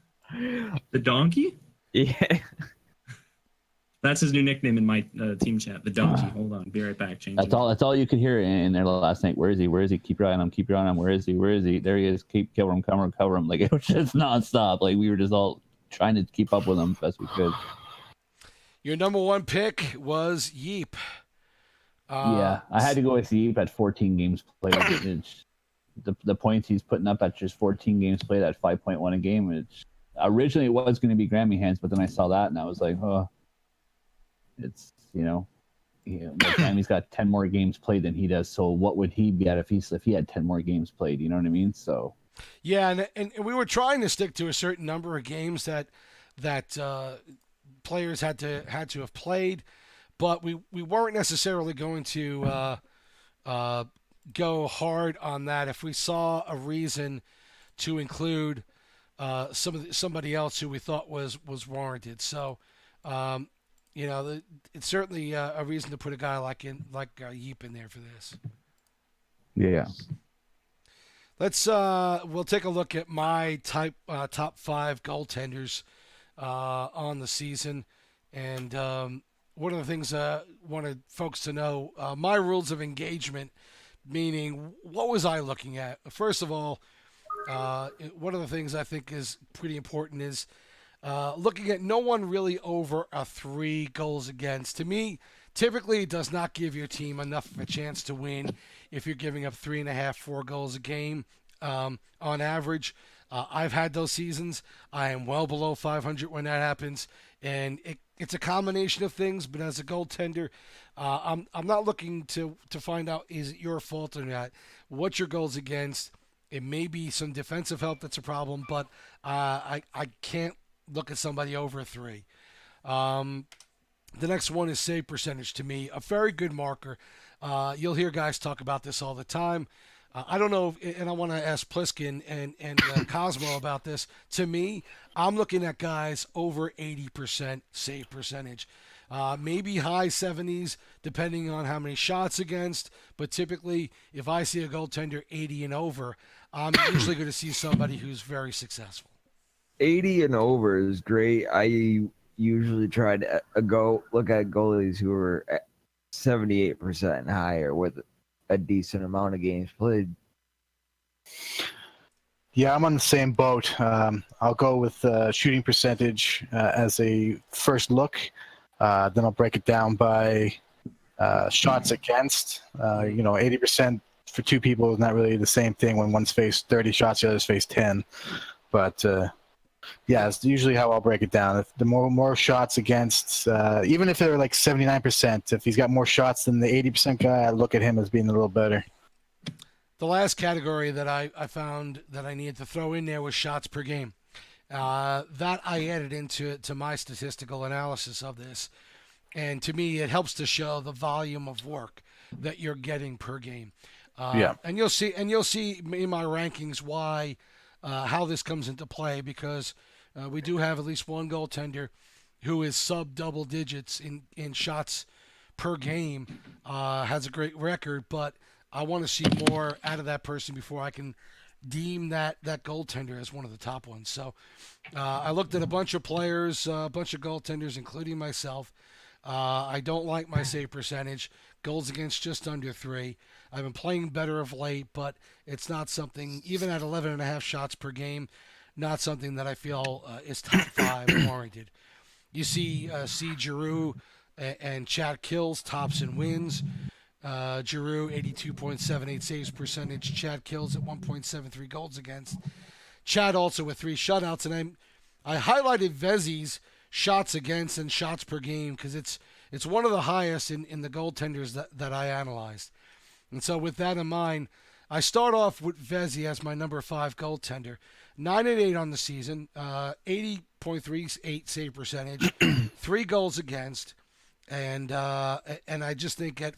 The donkey? Yeah. That's his new nickname in my team chat. The donkey. Hold on, be right back. Change. That's all you could hear in there last night. Where is he? Where is he? Keep your eye on him. Keep your eye on him. Where is he? Where is he? There he is. Cover him. Like, it was just nonstop. Like, we were just all trying to keep up with him as best we could. Your number 1 pick was Yeep. Yeah, I had to go with Yeep at 14 games played. The points he's putting up at just 14 games played at 5.1 a game. Originally it was going to be Grammy Hands, but then I saw that and I was like, oh. It's Grammy's got 10 more games played than he does. So what would he be at if he had 10 more games played? You know what I mean? So yeah, and we were trying to stick to a certain number of games that players had to have played, but we weren't necessarily going to go hard on that. If we saw a reason to include somebody else who we thought was warranted. So, it's certainly a reason to put a guy like Yeep in there for this. Yeah. We'll take a look at my top 5 goaltenders on the season, and one of the things I wanted folks to know, my rules of engagement, meaning what was I looking at? First of all, one of the things I think is pretty important is looking at no one really over a 3 goals against. To me, typically it does not give your team enough of a chance to win if you're giving up 3.5, 4 goals a game on average. I've had those seasons. I am well below 500 when that happens, and it's a combination of things. But as a goaltender, I'm not looking to find out is it your fault or not. What's your goals against? It may be some defensive help that's a problem, but I can't look at somebody over 3. The next one is save percentage. To me, a very good marker. You'll hear guys talk about this all the time. I don't know, and I want to ask Pliskin and Cosmo about this. To me, I'm looking at guys over 80% save percentage. Maybe high 70s, depending on how many shots against. But typically, if I see a goaltender 80 and over, I'm usually going to see somebody who's very successful. 80 and over is great. I usually try to go look at goalies who are at 78% and higher with a decent amount of games played. Yeah, I'm on the same boat. I'll go with shooting percentage as a first look. Then I'll break it down by shots against. 80% for 2 people is not really the same thing when one's faced 30 shots, the other's faced 10. But yeah, it's usually how I'll break it down. If the more shots against, even if they're like 79%, if he's got more shots than the 80% guy, I look at him as being a little better. The last category that I found that I needed to throw in there was shots per game. That I added into my statistical analysis of this. And to me, it helps to show the volume of work that you're getting per game. And you'll see in my rankings why how this comes into play, because we do have at least one goaltender who is sub double digits in shots per game, has a great record, but I want to see more out of that person before I can deem that goaltender as one of the top ones. So I looked at a bunch of players, a bunch of goaltenders, including myself. I don't like my save percentage. Goals against just under 3. I've been playing better of late, but it's not something, even at 11.5 shots per game, not something that I feel is top 5 warranted. You see Giroux and Chad Kills tops and wins. Giroux 82.78 saves percentage. Chad Kills at 1.73 goals against. Chad also with 3 shutouts, and I highlighted Vezzi's shots against and shots per game because it's one of the highest in the goaltenders that I analyzed. And so with that in mind, I start off with Vezzi as my number 5 goaltender. 9-8 on the season, 80.38 save percentage, 3 goals against, and I just think at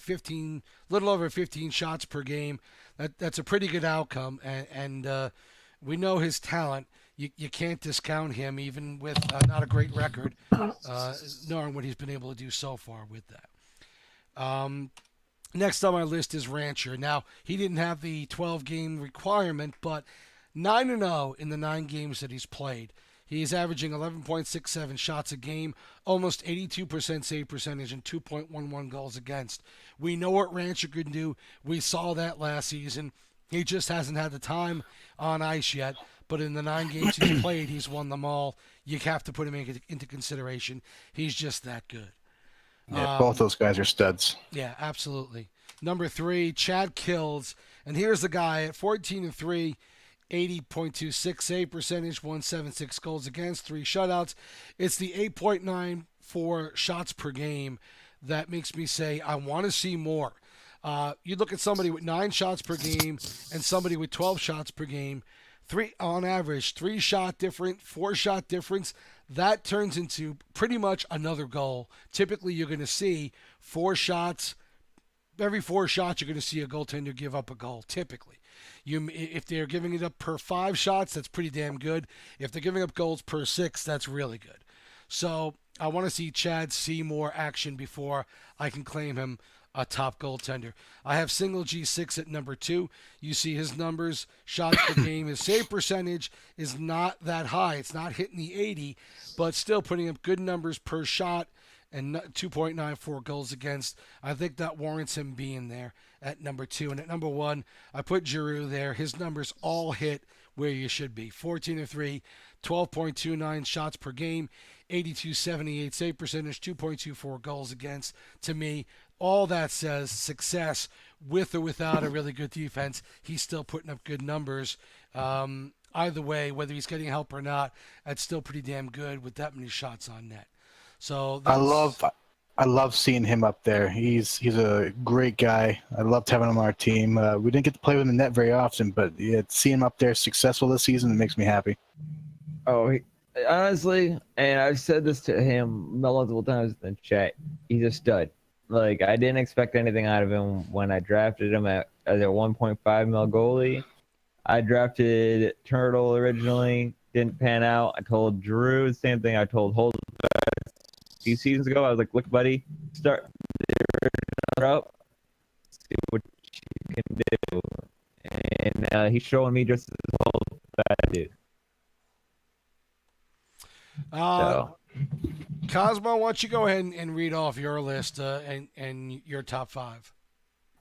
little over 15 shots per game, that's a pretty good outcome. And we know his talent. You can't discount him, even with not a great record, knowing what he's been able to do so far with that. Next on my list is Rancher. Now, he didn't have the 12-game requirement, but 9-0 in the 9 games that he's played. He's averaging 11.67 shots a game, almost 82% save percentage, and 2.11 goals against. We know what Rancher can do. We saw that last season. He just hasn't had the time on ice yet. But in the 9 games he's played, he's won them all. You have to put him into consideration. He's just that good. Yeah, both those guys are studs. Yeah, absolutely. Number 3, Chad Kills. And here's the guy at 14-3, 80.26 save percentage, 176 goals against, 3 shutouts. It's the 8.94 shots per game that makes me say I want to see more. You look at somebody with 9 shots per game and somebody with 12 shots per game, on average, 3 shot difference, 4 shot difference. That turns into pretty much another goal. Typically, you're going to see 4 shots. Every 4 shots, you're going to see a goaltender give up a goal, typically. If they're giving it up per 5 shots, that's pretty damn good. If they're giving up goals per 6, that's really good. So I want to see Chad see more action before I can claim him a top goaltender. I have single G6 at number 2. You see his numbers, shots per game. His save percentage is not that high. It's not hitting the 80, but still putting up good numbers per shot and 2.94 goals against. I think that warrants him being there at number 2. And at number 1, I put Giroux there. His numbers all hit where you should be. 14-3, 12.29 shots per game, 82.78 save percentage, 2.24 goals against. To me, all that says success with or without a really good defense. He's still putting up good numbers. Either way, whether he's getting help or not, that's still pretty damn good with that many shots on net. So I love seeing him up there. He's a great guy. I loved having him on our team. We didn't get to play with the net very often, but yeah, seeing him up there successful this season, it makes me happy. Oh, honestly, and I've said this to him multiple times in the chat, he's a stud. Like, I didn't expect anything out of him when I drafted him as a 1.5 mil goalie. I drafted Turtle originally, didn't pan out. I told Drew the same thing I told Holden a few seasons ago. I was like, look, buddy, start up, see what you can do. And he's showing me just as well that I do. Cosmo, why don't you go ahead and read off your list and your top 5?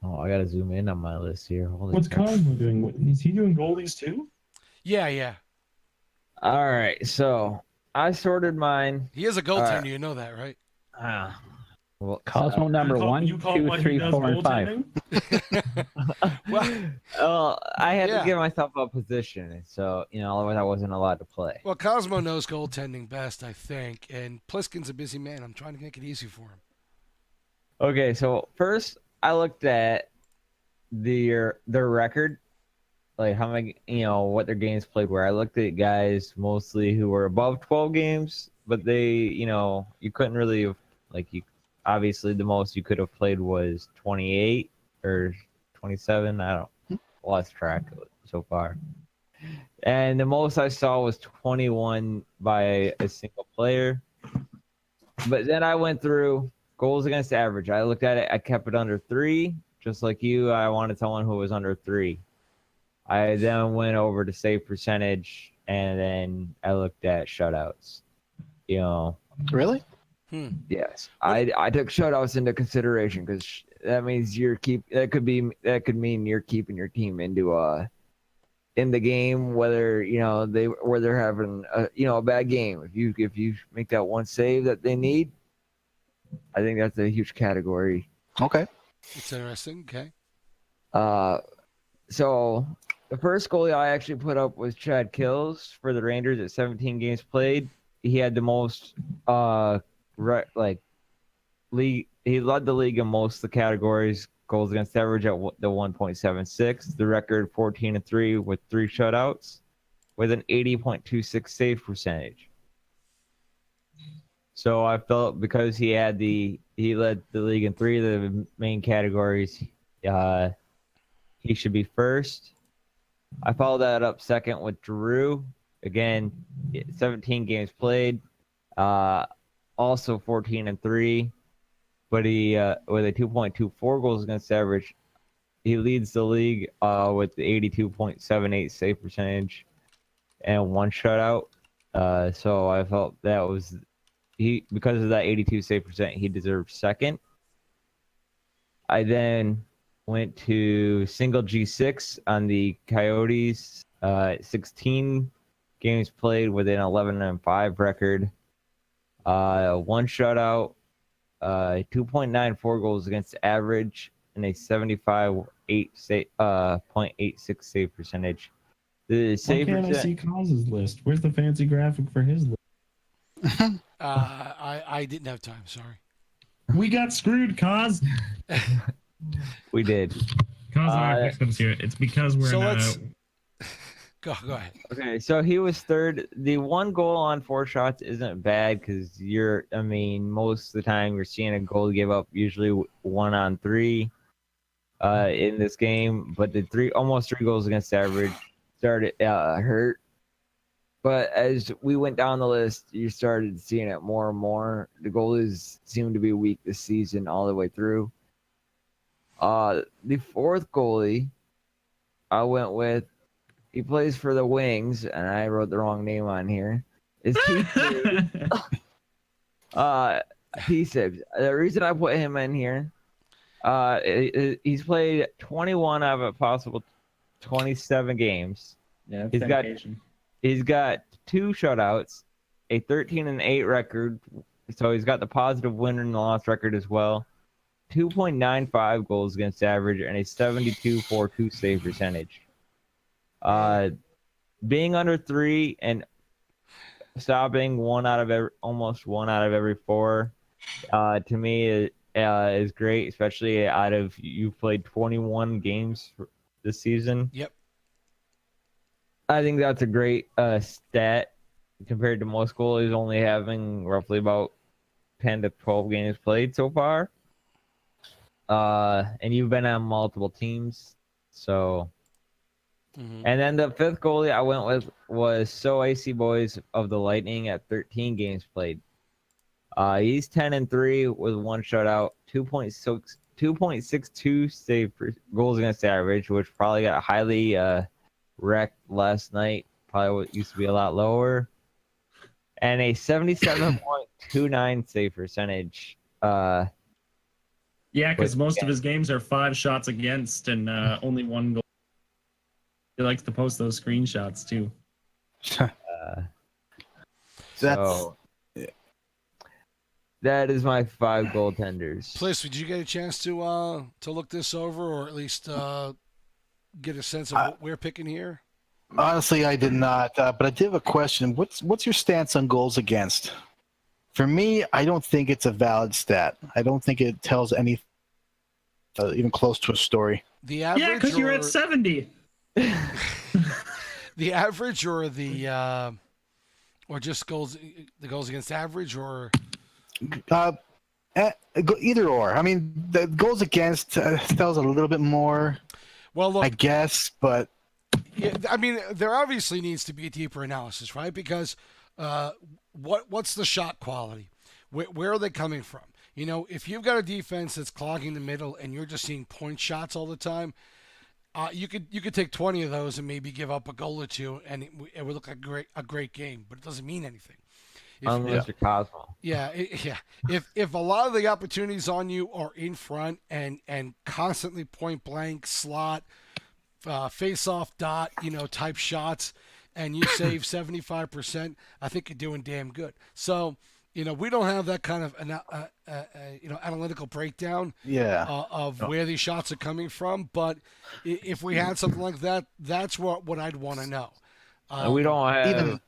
Oh, I gotta zoom in on my list here. Holy What's crap. Cosmo doing? Is he doing goalies too? Yeah. All right, so I sorted mine. He is a goaltender, you know that, right? Well, Cosmo number one, You call two, what he three, does 4, and 5. goaltending? Well, I had Yeah. to give myself a position, so otherwise I wasn't allowed to play. well, Cosmo knows goaltending best, I think, and Pliskin's a busy man. I'm trying to make it easy for him. Okay, so first I looked at their record, like how many, what their games played were. I looked at guys mostly who were above 12 games, but they, you couldn't really obviously the most you could have played was 28 or 27. I lost track of it so far. And the most I saw was 21 by a single player. But then I went through goals against average. I looked at it. I kept it under 3. Just like you, I wanted someone who was under 3. I then went over to save percentage, and then I looked at shutouts. Really? Yes, I took shutouts into consideration because that means that could mean you're keeping your team in the game, whether they're having a bad game. If you make that one save that they need, I think that's a huge category. Okay. It's interesting. Okay. So the first goalie I actually put up was Chad Kills for the Rangers at 17 games played. He had the most league. He led the league in most of the categories. Goals against average at the 1.76. The record 14-3 with 3 shutouts, with an 80.26 save percentage. So I felt because he led the league in 3 of the main categories, he should be first. I followed that up second with Drew. Again, 17 games played, also 14-3, but he with a 2.24 goals against average, he leads the league with the 82.78 save percentage and 1 shutout. So I felt that was because of that 82 save percent, he deserved second. I then went to single G6 on the Coyotes, 16 games played with an 11-5 record, 1 shutout, 2.94 goals against average, and a 75.86 save percentage. The save Why can't I see Coz's list? Where's the fancy graphic for his list? I didn't have time. Sorry. We got screwed, Cos. We did. Cos and I fixed them here. It's because we're So in let's go ahead. Okay, so he was third. The 1 goal on 4 shots isn't bad because most of the time you're seeing a goal give up usually 1 on 3. in this game, but the almost 3 goals against average started hurt. But as we went down the list, you started seeing it more and more. The goalies seem to be weak this season all the way through. The fourth goalie I went with, he plays for the Wings, and I wrote the wrong name on here. Is P6. The reason I put him in here, he's played 21 out of a possible 27 games. Yeah, He's got 2 shutouts, a 13-8 record, so he's got the positive win and loss record as well. 2.95 goals against average and a 72.42 save percentage. Being under 3 and stopping almost one out of every 4, to me is great, especially you've played 21 games this season. Yep. I think that's a great stat compared to most goalies only having roughly about 10 to 12 games played so far. And you've been on multiple teams, so. And then the fifth goalie I went with was So Icy Boys of the Lightning at 13 games played. He's 10-3 with 1 shutout, 2.62 save goals against average, which probably got highly wrecked last night. Probably what used to be a lot lower, and a 77.29 save percentage. Yeah, because most of his games are 5 shots against and only 1 goal. He likes to post those screenshots too. That is my 5 goaltenders. Pliss, did you get a chance to look this over, or at least get a sense of what we're picking here? Honestly, I did not. But I did have a question. What's your stance on goals against? For me, I don't think it's a valid stat. I don't think it tells any even close to a story. The average, yeah, because you're at 70. The average, or the or just goals, the goals against average, or either or. I mean, the goals against tells a little bit more. Well, look, I guess, but yeah, I mean, there obviously needs to be a deeper analysis, right? Because what's the shot quality? Where are they coming from? You know, if you've got a defense that's clogging the middle and you're just seeing point shots all the time, you could take 20 of those and maybe give up a goal or 2, and it would look like a great game, but it doesn't mean anything. Unless you're Cosmo. Yeah, If a lot of the opportunities on you are in front and constantly point blank slot, face off dot, type shots, and you save 75%, I think you're doing damn good. So, we don't have that kind of analytical breakdown of where these shots are coming from. But if we had something like that, that's what I'd want to know. We don't have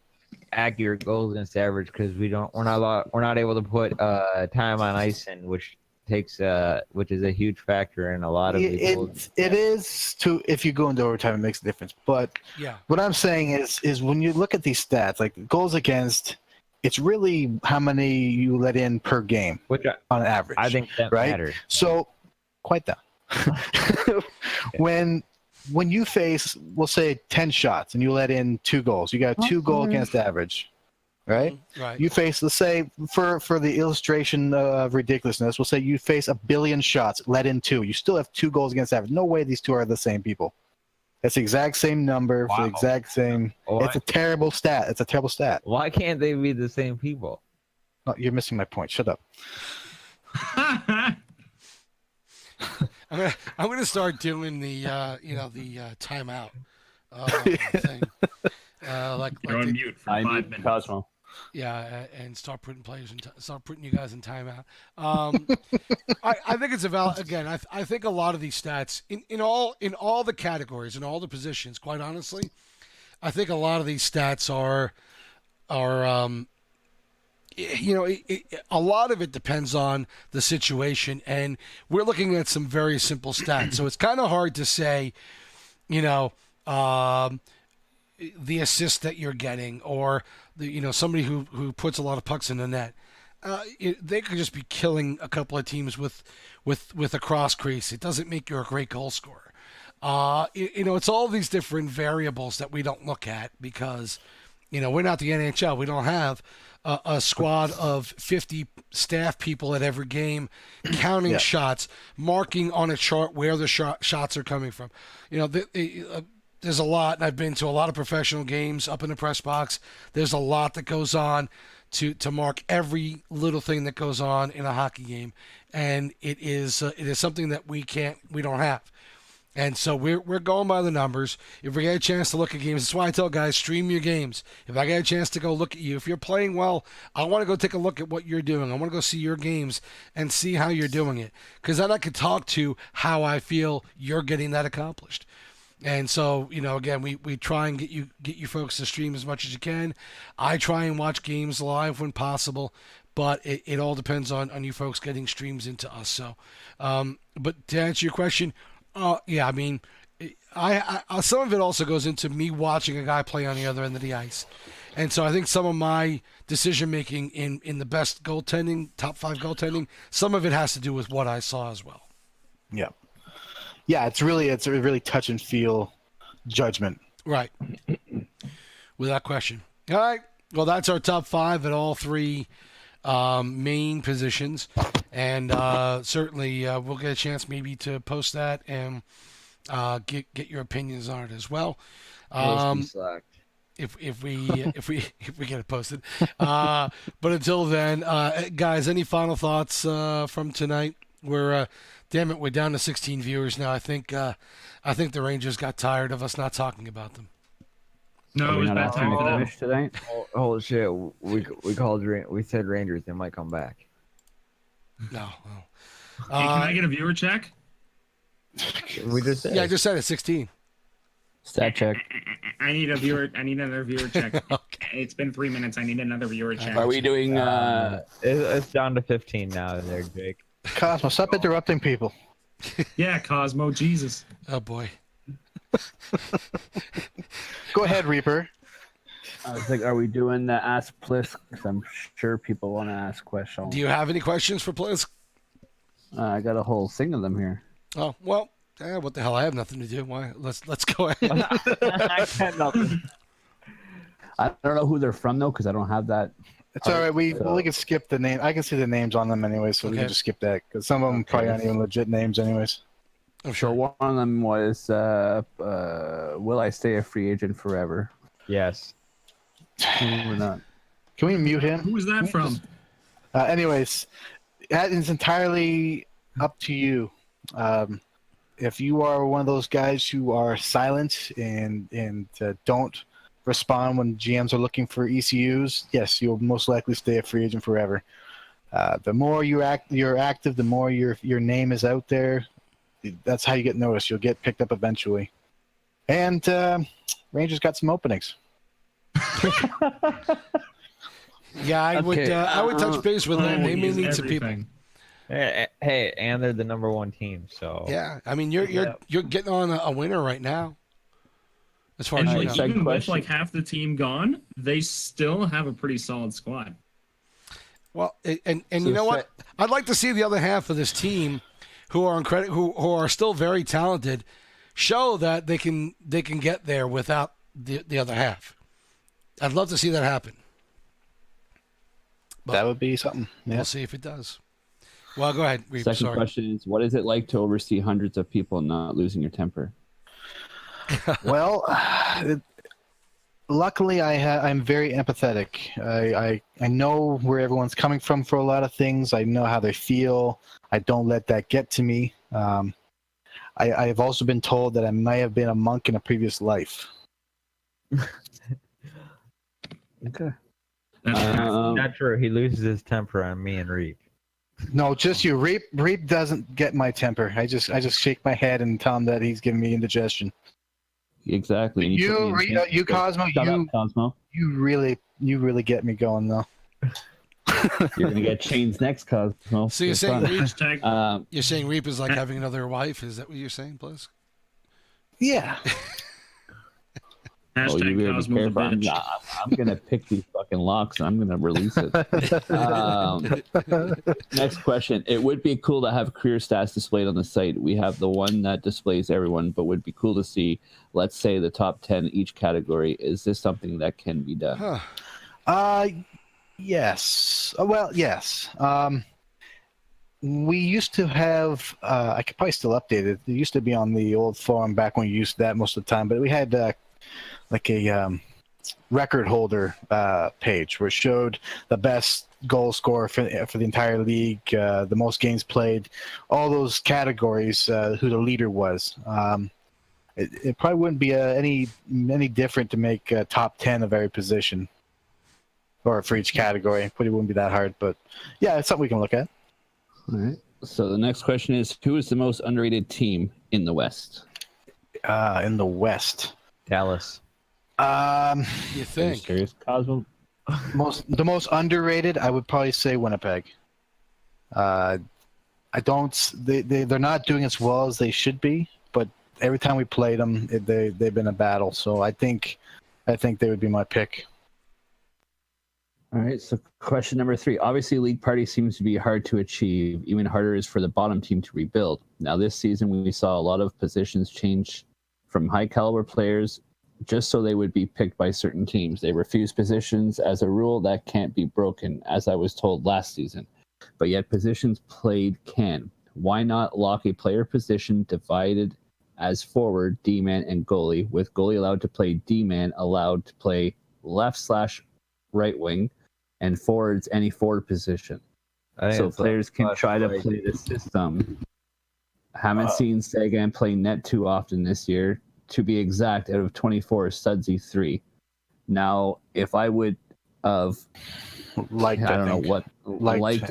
accurate goals against average because we're not able to put time on ice in, which is a huge factor in a lot of these goals. It is too. If you go into overtime, it makes a difference. But what I'm saying is when you look at these stats, like goals against, it's really how many you let in per game, on average. I think that matters. So, quite down. When you face, we'll say 10 shots and you let in 2 goals, you got 2 goal against average, right? Right. You face, let's say, for the illustration of ridiculousness, we'll say you face 1 billion shots, let in 2. You still have 2 goals against average. No way these two are the same people. That's the exact same number for the exact same. It's a terrible stat. It's a terrible stat. Why can't they be the same people? No, you're missing my point. Shut up. I'm gonna start doing the timeout thing. You're on mute for 5 minutes. Cosmo. Yeah, and start putting you guys in timeout. I think it's a valid. Again, I think a lot of these stats in all the categories, in all the positions. Quite honestly, I think a lot of these stats are a lot of it depends on the situation, and we're looking at some very simple stats. So it's kind of hard to say, the assist that you're getting, or somebody who puts a lot of pucks in the net. they could just be killing a couple of teams with a cross crease. It doesn't make you a great goal scorer. It's all these different variables that we don't look at because, we're not the NHL. We don't have a squad of 50 staff people at every game counting shots, marking on a chart where the shots are coming from. There's a lot, and I've been to a lot of professional games up in the press box. There's a lot that goes on to mark every little thing that goes on in a hockey game, and it is something that we don't have. And so we're going by the numbers. If we get a chance to look at games, that's why I tell guys, stream your games. If I get a chance to go look at you, if you're playing well, I want to go take a look at what you're doing. I want to go see your games and see how you're doing it. Because then I can talk to how I feel you're getting that accomplished. And so, again, we try and get you folks to stream as much as you can. I try and watch games live when possible, but it all depends on you folks getting streams into us. So, but to answer your question, yeah, I mean, I some of it also goes into me watching a guy play on the other end of the ice. And so I think some of my decision making in the best goaltending, top 5 goaltending, some of it has to do with what I saw as well. Yeah. Yeah, it's a really touch and feel judgment. Right. Without question. All right. Well, that's our top 5 at all 3 main positions. And certainly we'll get a chance maybe to post that and get your opinions on it as well. If we get it posted. But until then, guys, any final thoughts from tonight? We're down to 16 viewers now. I think the Rangers got tired of us not talking about them. No, it was bad time for them tonight. Holy shit! We said Rangers. They might come back. No. Hey, can I get a viewer check? We just said. Yeah, I just said it. 16. Stat check. I need another viewer check. Okay. It's been 3 minutes. I need another viewer check. Are we doing? It's down to 15 now. There, Jake. Cosmo, stop interrupting people. Yeah, Cosmo, Jesus. Oh boy. Go ahead, Reaper. I was like, are we doing the Ask Plisk? Because I'm sure people want to ask questions. Do you have any questions for Plisk? I got a whole thing of them here. Oh well. What the hell? I have nothing to do. Why? Let's go ahead. I got nothing. I don't know who they're from though, because I don't have that. It's all right. We can skip the name. I can see the names on them anyway, so we can just skip that because some of them probably aren't even legit names, anyways. I'm sure one of them was, "Will I stay a free agent forever?" Yes. Or not? Can we mute him? Who was that from? Anyways, that is entirely up to you. If you are one of those guys who are silent and don't respond when GMs are looking for ECUs, yes, you'll most likely stay a free agent forever. The more you're active, the more your name is out there. That's how you get noticed. You'll get picked up eventually. And Rangers got some openings. Yeah, I would touch base with them. They may need some people. Hey, and they're the number 1 team, so Yeah, I mean you're getting on a winner right now. As far as And you know. even with like half the team gone, they still have a pretty solid squad. Well, and you know what? I'd like to see the other half of this team, who are still very talented, show that they can get there without the other half. I'd love to see that happen. But that would be something. Yeah. We'll see if it does. Well, go ahead. Reed, Second question is, what is it like to oversee hundreds of people and not losing your temper? Well, luckily I'm very empathetic. I know where everyone's coming from for a lot of things. I know how they feel. I don't let that get to me. I've also been told that I might have been a monk in a previous life. Okay. not true. He loses his temper on me and Reap. No, just you. Reap doesn't get my temper. I just shake my head and tell him that he's giving me indigestion. Exactly. You Cosmo, Cosmo. You really get me going though. You're gonna get chains next, Cosmo. So you're saying Hashtag- you're saying Reap is like having another wife? Is that what you're saying, Bliss? Yeah. Oh, you Hashtag better be Cosmo the careful. bitch. I'm gonna pick these fucking locks and I'm gonna release it. Next question. It would be cool to have career stats displayed on the site. We have the one that displays everyone, but would be cool to see, let's say, the top 10 each category. Is this something that can be done? Yes. Well, yes. We used to have, I could probably still update it. It used to be on the old forum back when we used that most of the time, but we had like a record holder page where it showed the best goal scorer for the entire league, the most games played, all those categories, who the leader was. It probably wouldn't be any different to make top 10 of every position or for each category. It probably wouldn't be that hard, but yeah, it's something we can look at. All right. So the next question is, who is the most underrated team in the West? In the West. Dallas. You Are you think? serious, Cosmo? The most underrated, I would probably say Winnipeg. They're not doing as well as they should be, but every time we played them, they've been a battle. So I think they would be my pick. All right, so question number 3. Obviously, League Party seems to be hard to achieve. Even harder is for the bottom team to rebuild. Now, this season, we saw a lot of positions change from high-caliber players just so they would be picked by certain teams. They refuse positions as a rule that can't be broken, as I was told last season. But yet, positions played can. Why not lock a player position divided as forward, D-man, and goalie, with goalie allowed to play D-man, allowed to play left/right wing, and forwards any forward position, so players can try to play the system. Haven't seen Sagan play net too often this year. To be exact, out of 24, Sudsy 3. Now, if I would have liked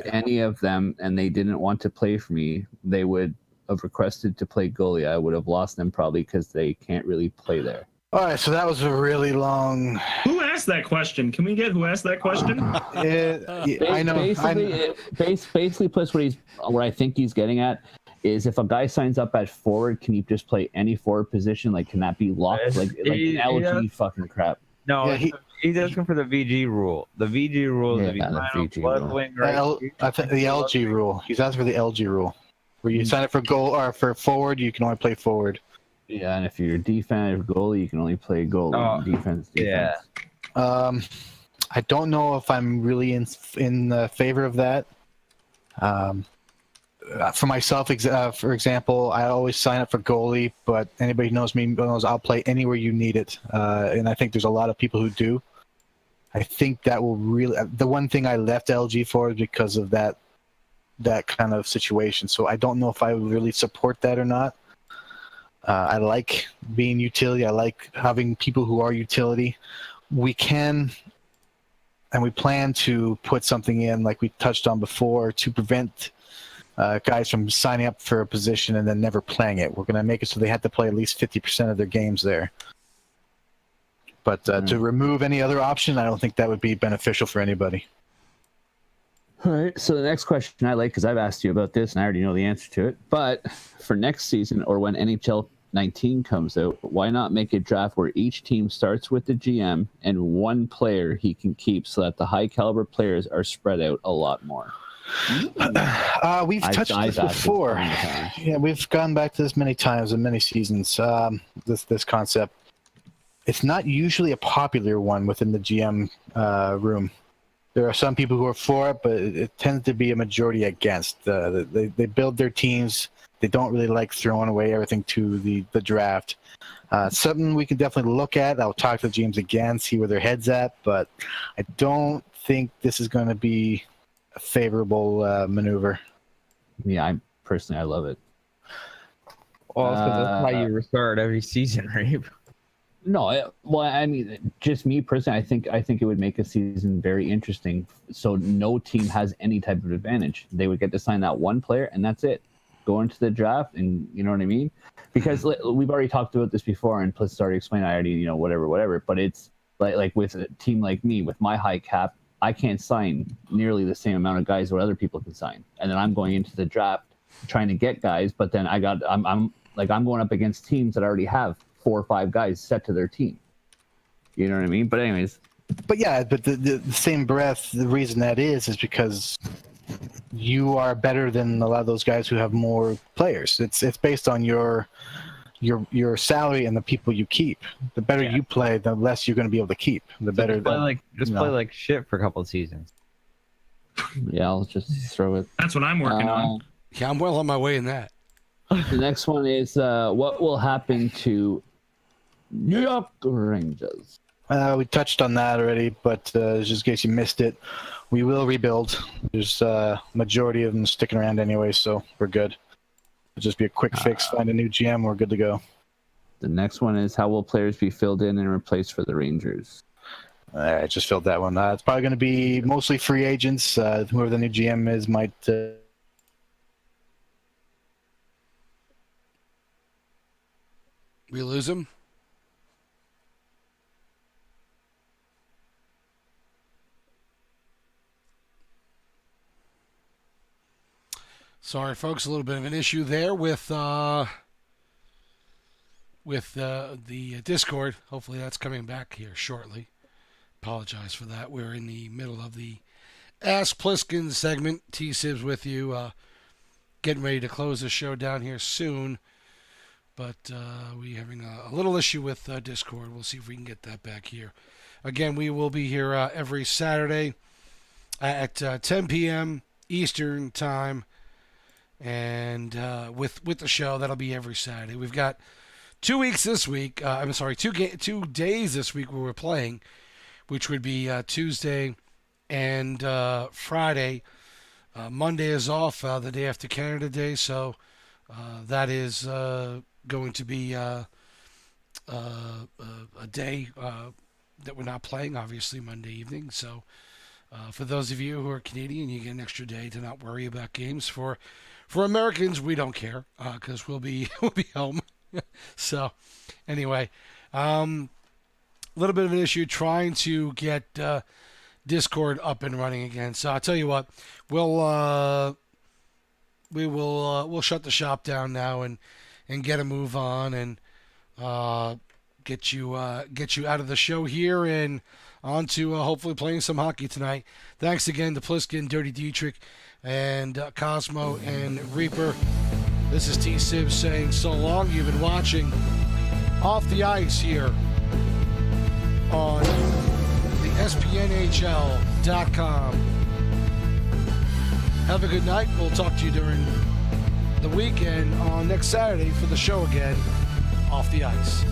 any of them and they didn't want to play for me, they would have requested to play goalie. I would have lost them probably because they can't really play there. All right, so that was a really long. Who asked that question? Can we get who asked that question? I know. Basically, plus what I think he's getting at is, if a guy signs up at forward, can he just play any forward position? Like, can that be locked? Like LG fucking crap. No, he's asking for the VG rule. The VG rule is I think the LG rule. He's asking for the LG rule, where you sign up for goal or for forward, you can only play forward. Yeah, and if you're defensive goalie, you can only play goalie. Defense. Yeah. I don't know if I'm really in favor of that. For myself, for example, I always sign up for goalie, but anybody who knows me knows I'll play anywhere you need it. And I think there's a lot of people who do. I think that will really. The one thing I left LG for is because of that kind of situation. So I don't know if I would really support that or not. I like being utility. I like having people who are utility. We can, and we plan to put something in, like we touched on before, to prevent guys from signing up for a position and then never playing it. We're going to make it so they have to play at least 50% of their games there. But to remove any other option, I don't think that would be beneficial for anybody. All right, so the next question I like, because I've asked you about this and I already know the answer to it, but for next season or when NHL 19 comes out, why not make a draft where each team starts with the GM and one player he can keep, so that the high caliber players are spread out a lot more? We've touched this before. Yeah, we've gone back to this many times in many seasons. This concept. It's not usually a popular one within the GM room. There are some people who are for it, but it tends to be a majority against. They build their teams. They don't really like throwing away everything to the draft. Something we can definitely look at. I'll talk to the GMs again, see where their head's at, but I don't think this is going to be a favorable maneuver. Yeah, I love it. Well, that's how you restart every season, right? No, well, I mean, just me personally, I think it would make a season very interesting. So no team has any type of advantage. They would get to sign that one player, and that's it. Go into the draft, and you know what I mean? Because we've already talked about this before, and Pliss already explained. I already, whatever. But it's like with a team like me, with my high cap, I can't sign nearly the same amount of guys what other people can sign, and then I'm going into the draft trying to get guys, but then I'm going up against teams that already have 4 or 5 guys set to their team. You know what I mean? But anyways, But yeah, but the same breath, the reason that is because you are better than a lot of those guys who have more players. It's based on your salary and the people you keep. The better you play, the less you're going to be able to keep. The better. Play like shit for a couple of seasons. yeah, I'll just throw it. That's what I'm working on. Yeah, I'm well on my way in that. The next one is what will happen to New York Rangers? We touched on that already, but just in case you missed it, we will rebuild. There's majority of them sticking around anyway, so we're good. It'll just be a quick fix, find a new GM, we're good to go. The next one is how will players be filled in and replaced for the Rangers? I just filled that one. It's probably going to be mostly free agents. Whoever the new GM is might. We lose him. Sorry, folks. A little bit of an issue there with the Discord. Hopefully, that's coming back here shortly. Apologize for that. We're in the middle of the Ask Pliskin segment. T-Sibs with you. Getting ready to close the show down here soon. But we're having a little issue with Discord. We'll see if we can get that back here. Again, we will be here every Saturday at 10 p.m. Eastern Time. And with the show, that'll be every Saturday. We've got 2 weeks this week. 2 days this week where we're playing, which would be Tuesday and Friday. Monday is off, the day after Canada Day, so that is going to be a day that we're not playing, obviously, Monday evening. So for those of you who are Canadian, you get an extra day to not worry about games. For Americans, we don't care because we'll be home. So anyway, a little bit of an issue trying to get Discord up and running again. So I'll tell you what, we'll shut the shop down now and get a move on and get you out of the show here and on to hopefully playing some hockey tonight. Thanks again to Pliskin, Dirty Dietrich, and Cosmo and Reaper. This is T-Sib saying so long. You've been watching Off the Ice here on the SPNHL.com. Have a good night. We'll talk to you during the weekend on next Saturday for the show again, Off the Ice.